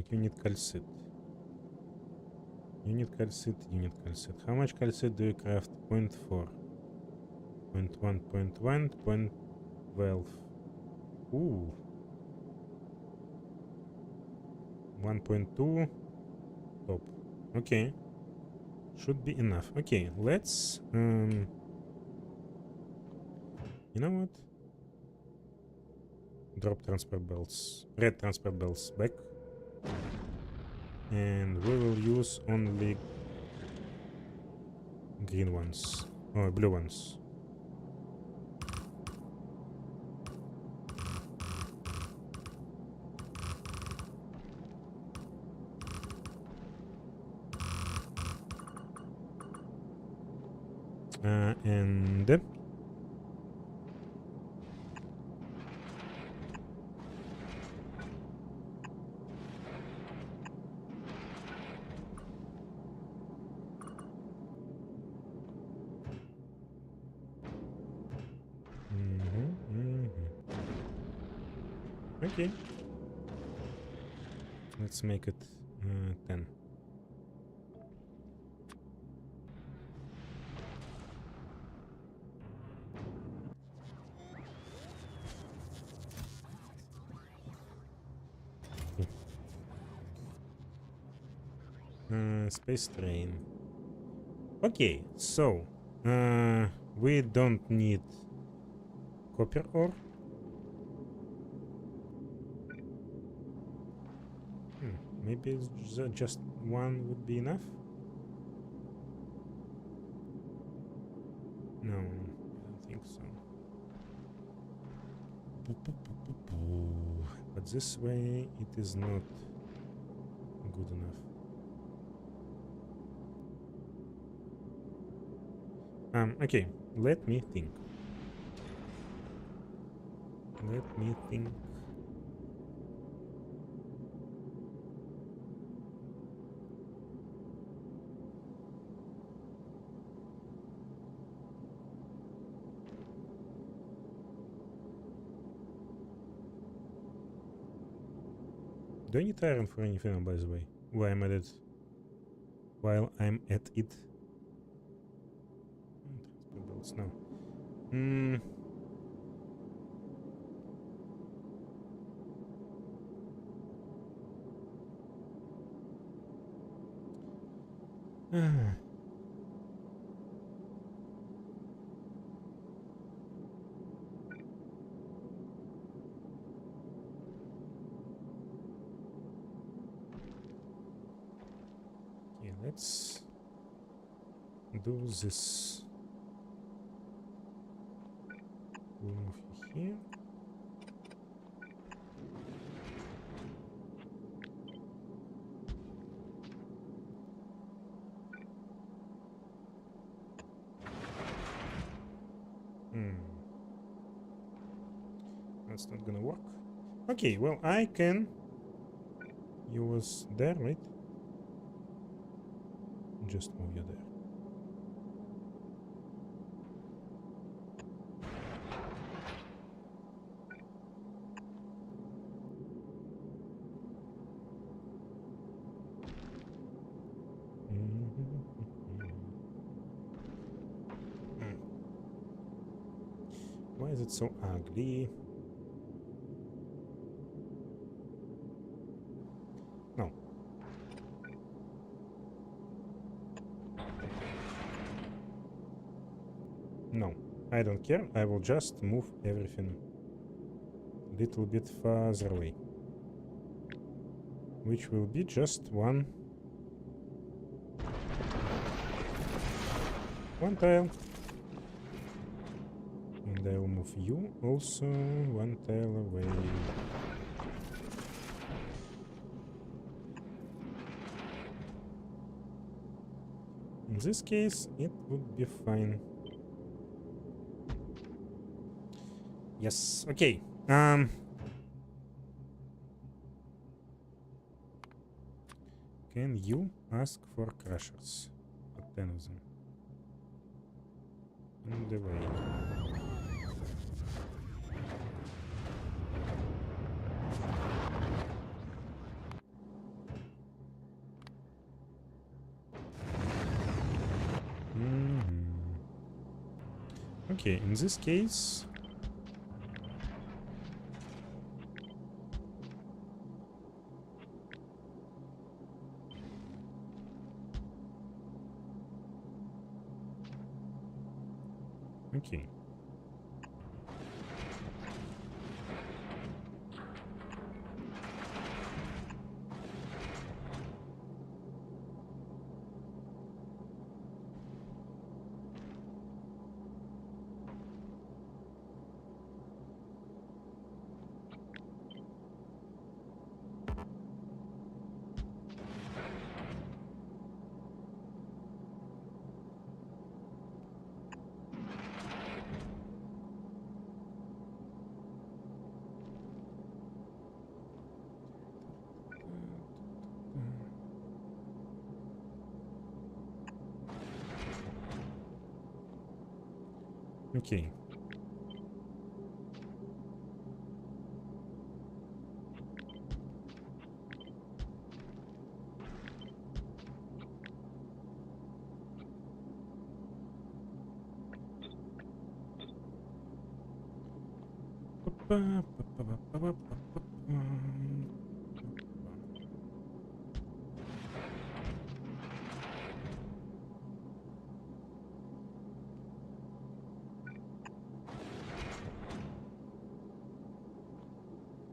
Speaker 1: Unit calcite. Unit calcite. How much calcite do you craft? 0.4. 0.1, 0.1, 0.12. Ooh. 1.2. Top. Okay. Should be enough. Okay, let's... you know what? Drop transport belts. Red transport belts back. And we will use only green ones. Or blue ones. And... Okay. Let's make it 10. Space train. Okay, so we don't need copper ore. Maybe just one would be enough. No, I don't think so. But this way it is not good enough. Okay, let me think. Do I need iron for anything, by the way? While I'm at it. No. Okay, let's do this. We'll move you here. That's not gonna work. Okay, well, I can use there, right? Just move you there. Why is it so ugly? No. No, I don't care. I will just move everything a little bit farther away. Which will be just one tile. And I will move you also one tile away. In this case, it would be fine. Yes, okay. Can you ask for crushers? 10 of them. On the way. Okay, in this case... Okay. Okay.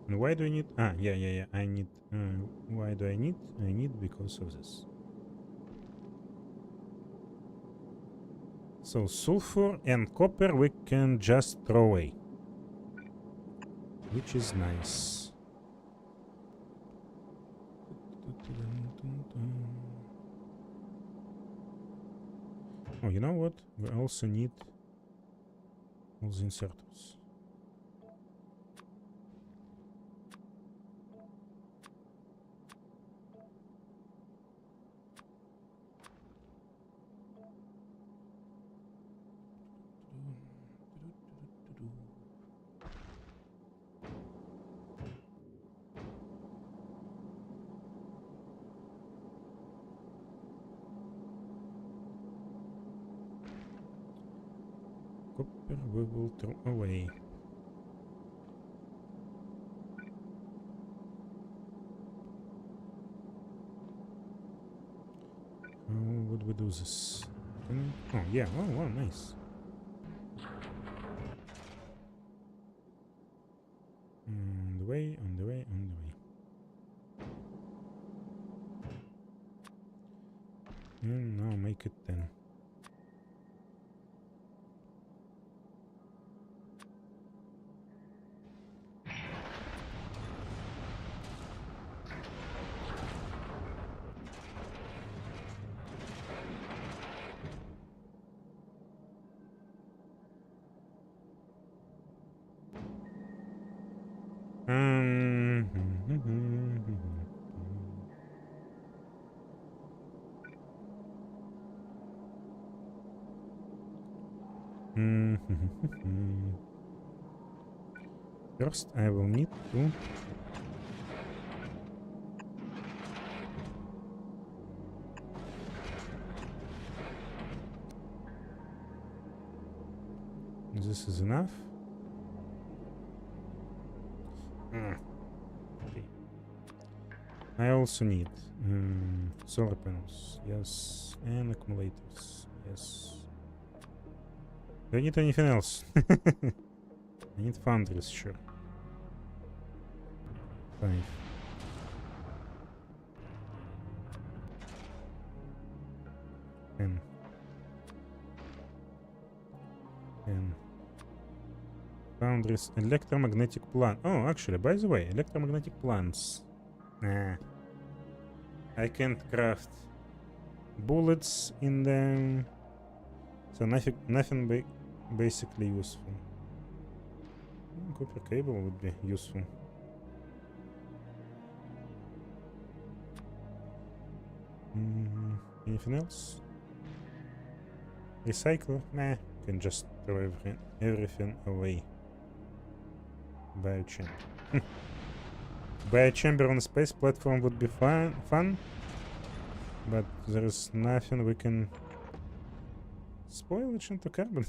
Speaker 1: And why do I need... Ah, yeah. I need... why do I need? I need because of this. So sulfur and copper we can just throw away. Which is nice. Oh, you know what? We also need all the inserters. Copper we will throw away. How would we do this? Oh, yeah. Oh, wow, nice. On the way. And now make it 10. First, I will need to... This is enough. I also need solar panels. Yes. And accumulators. Yes. Do I need anything else? I need foundries, sure. 5. 10. 10. Foundries. Electromagnetic plant. Oh, actually, by the way, electromagnetic plants. Nah. I can't craft bullets in them. So nothing basically useful. Copper cable would be useful. Anything else? Recycle? Nah, can just throw everything away. Biochamber. Biochamber on a space platform would be fun, but there is nothing we can spoilage into carbon.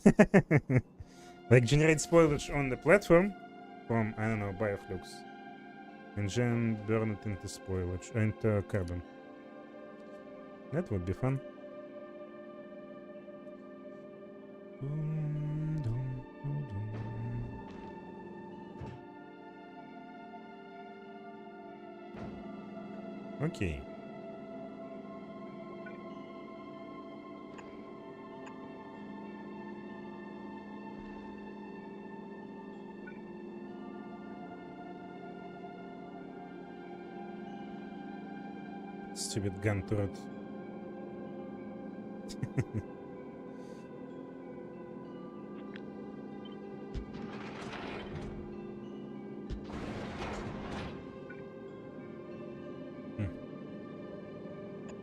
Speaker 1: Like generate spoilage on the platform from, I don't know, bioflux, and then burn it into spoilage, into carbon. That would be fun. Okay. Stupid gun turret.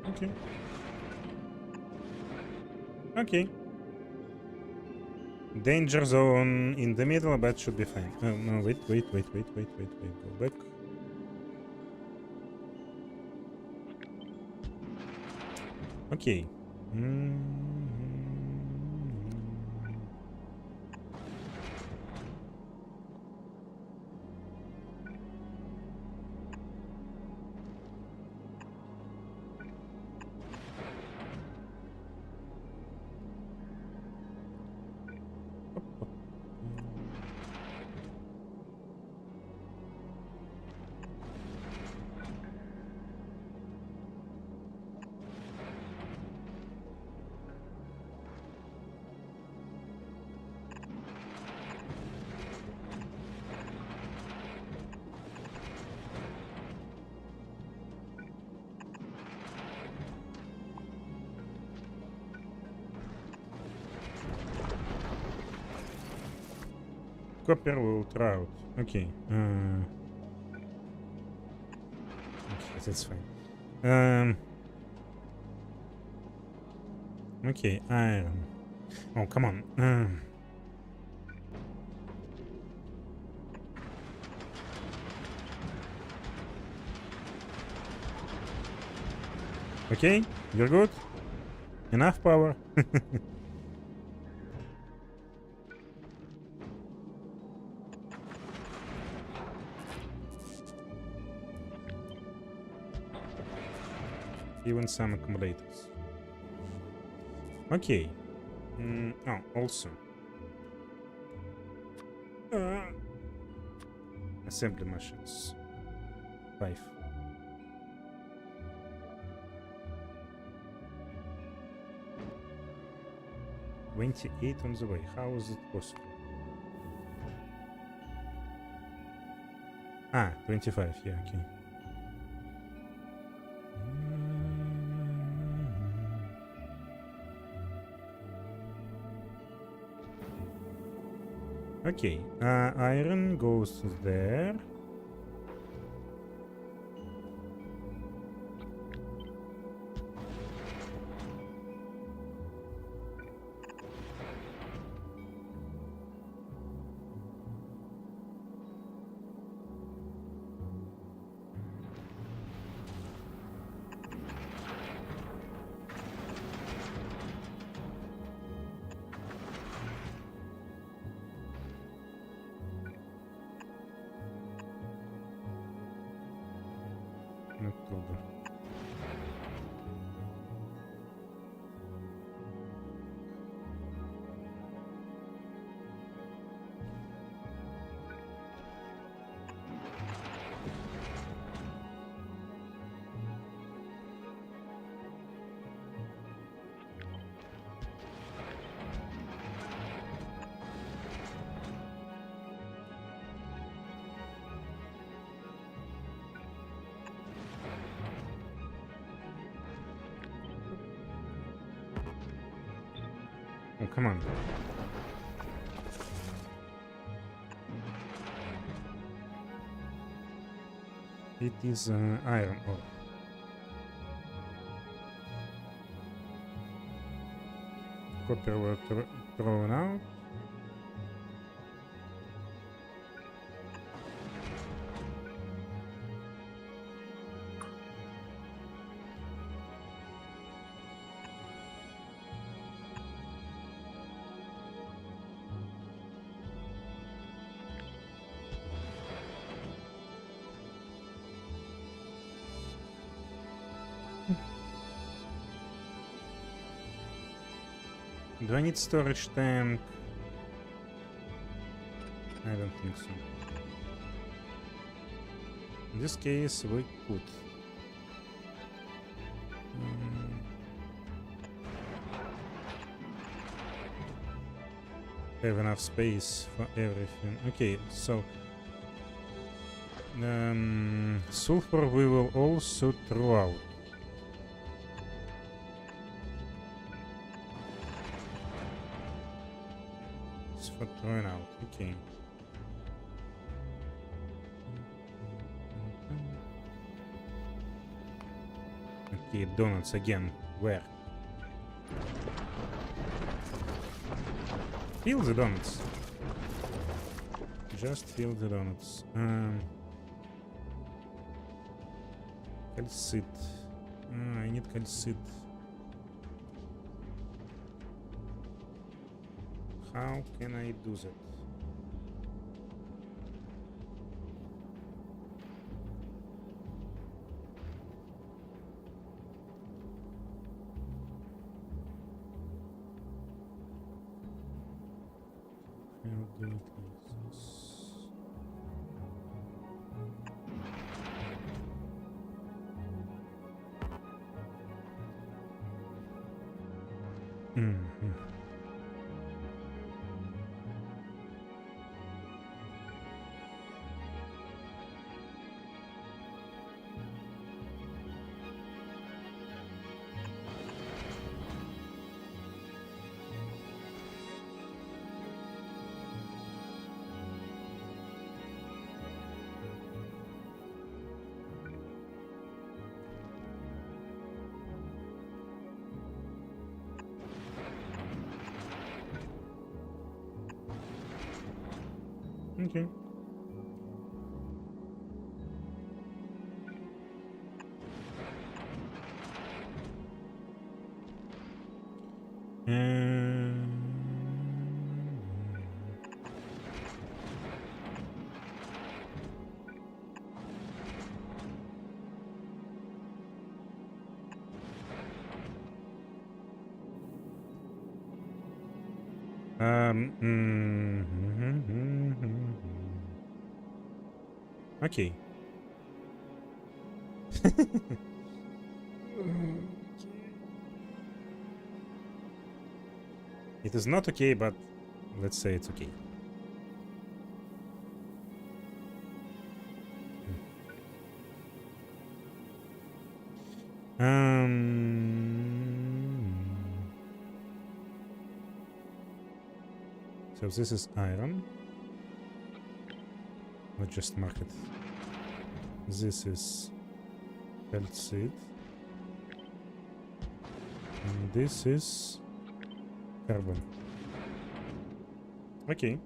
Speaker 1: Okay. Okay. Danger zone in the middle, but should be fine. No, wait. Go back. Okay. Copper will try out. Okay. Okay, that's fine. Okay, iron. Oh, come on. Okay, you're good. Enough power. Even some accumulators. Okay. Oh, also. Assembly machines. 5. $28 on the way. How is it possible? 25. Yeah, okay. Okay, iron goes there. not true. Oh, come on. It is iron ore. Copper were thrown out. Do I need storage tank? I don't think so. In this case, we could. Have enough space for everything. Okay, so sulfur we will also throw out. It's for throwing out. Okay. Okay, donuts again. Where? Fill the donuts. Just fill the donuts. Calcit. I need calcit. How can I do that? I'll do it like this. Mm-hmm. Okay. Okay. It is not okay, but let's say it's okay. So this is iron. Let's just mark it. This is calcite. And this is carbon. Okay.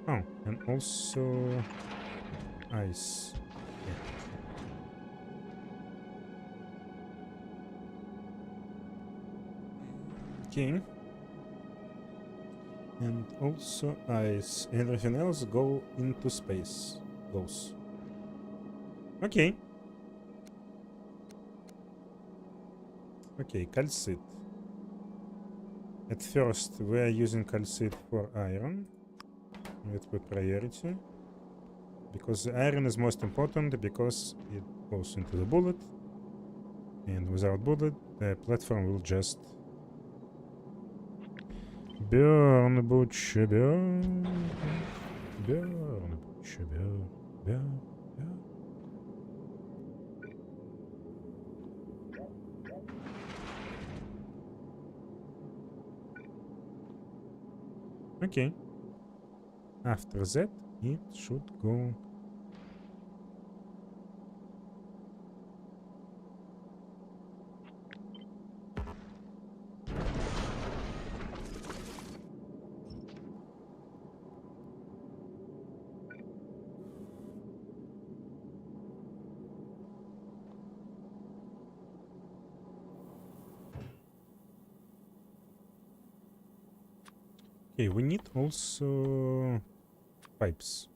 Speaker 1: Oh, and also ice. Okay. And also ice. Everything else go into space. Goes. Okay. Okay, calcite. At first, we are using calcite for iron. It will priority. Because the iron is most important because it goes into the bullet. And without bullet, the platform will just burn, butcher, burn. Burn, butcher, burn, burn, burn. Okay. After that, it should go. Okay, we need also pipes.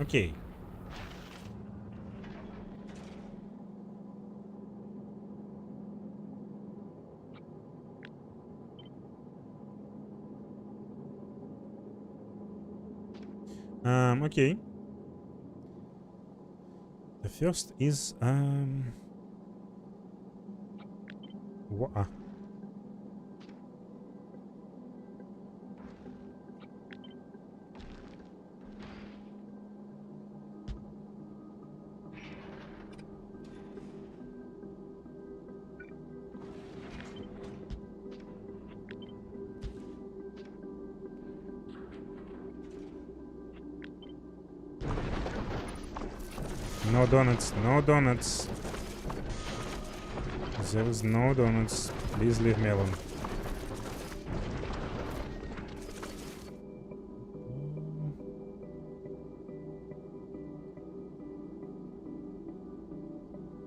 Speaker 1: Okay. Okay. The first is no donuts, no donuts. There is no donuts. Please leave me alone.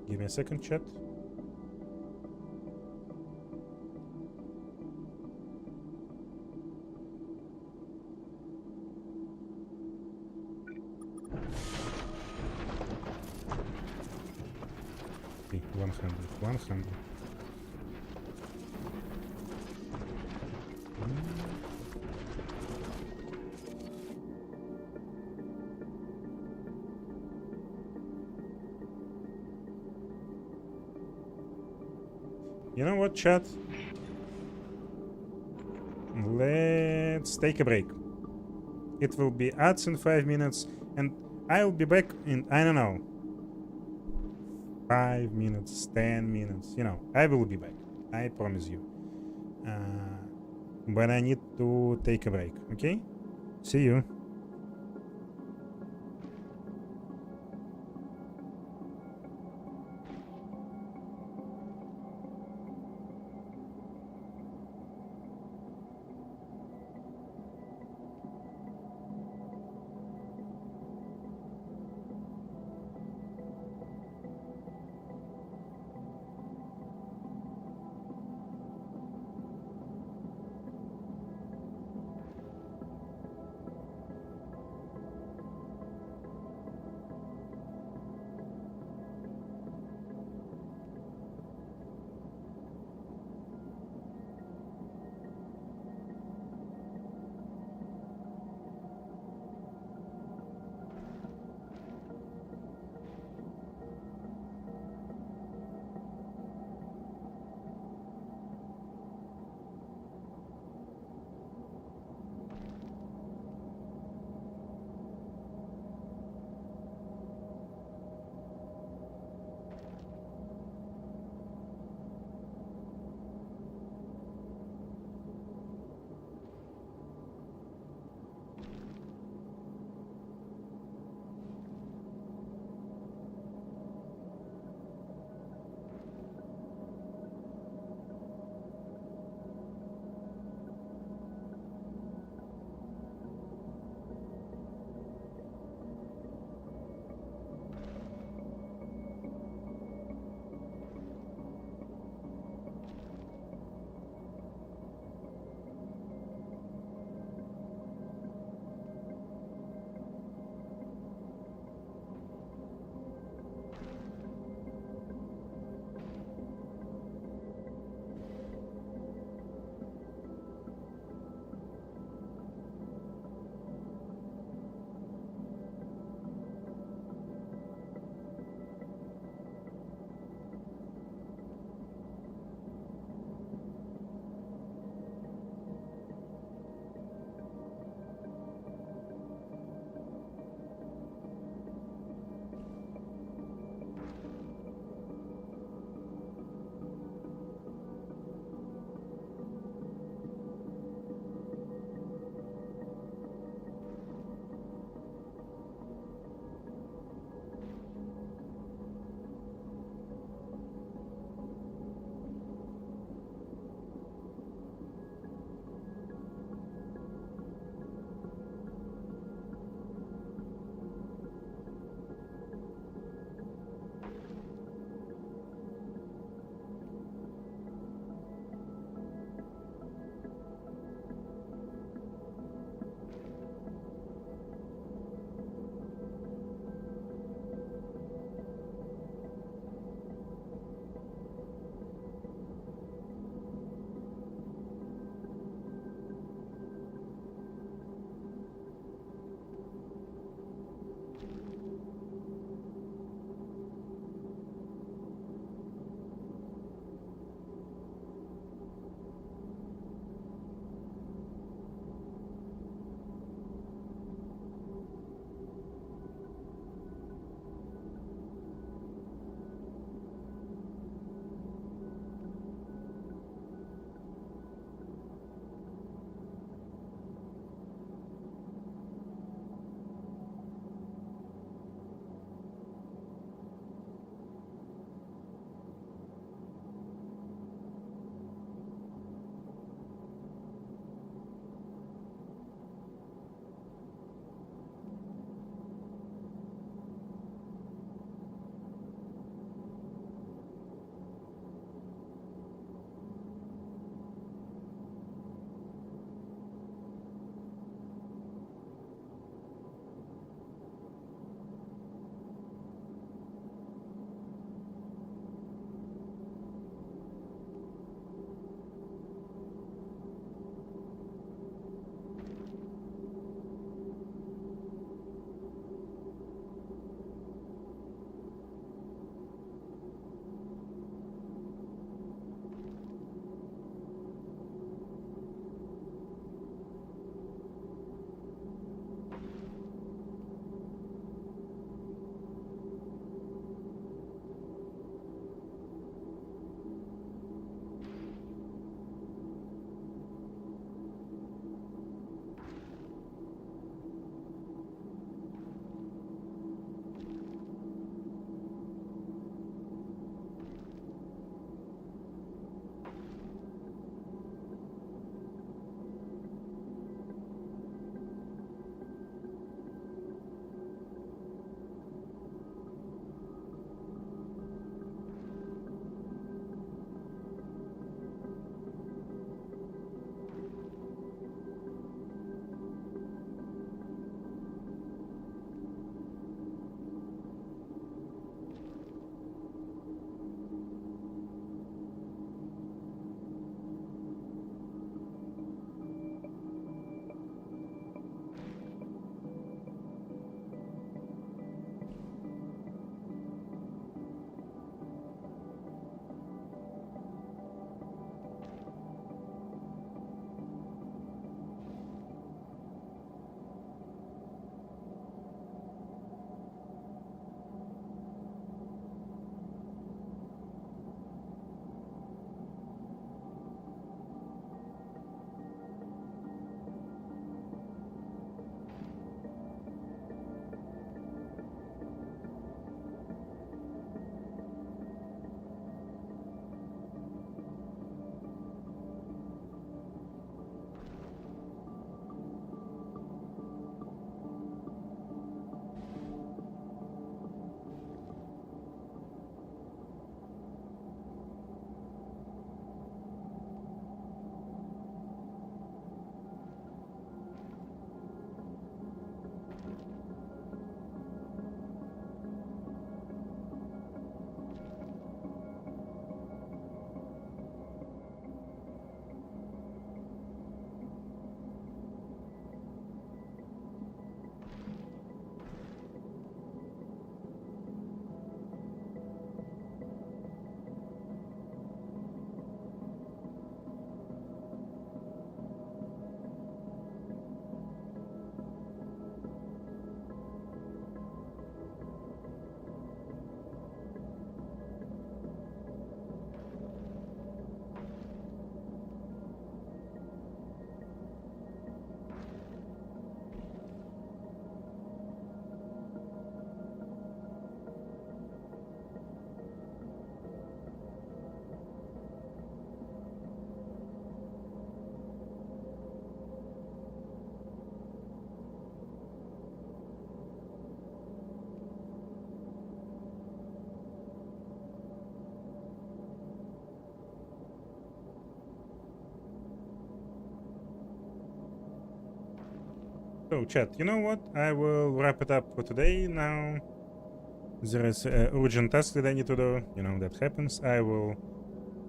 Speaker 1: Give me a second, chat. Okay, 100, 100. You know what, chat? Let's take a break. It will be ads in 5 minutes, and I'll be back in, I don't know, 5 minutes, 10 minutes. You know, I will be back. I promise you. But I need to take a break, okay? See you. So, chat, you know what? I will wrap it up for today now. There is an urgent task that I need to do. You know, that happens. I will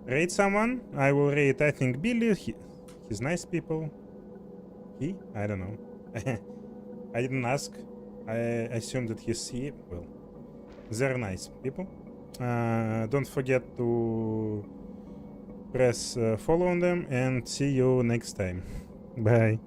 Speaker 1: raid someone. I will raid, I think, Billy. He's nice people. I don't know. I didn't ask. I assume that he's he. Well, they're nice people. Don't forget to press follow on them and see you next time. Bye.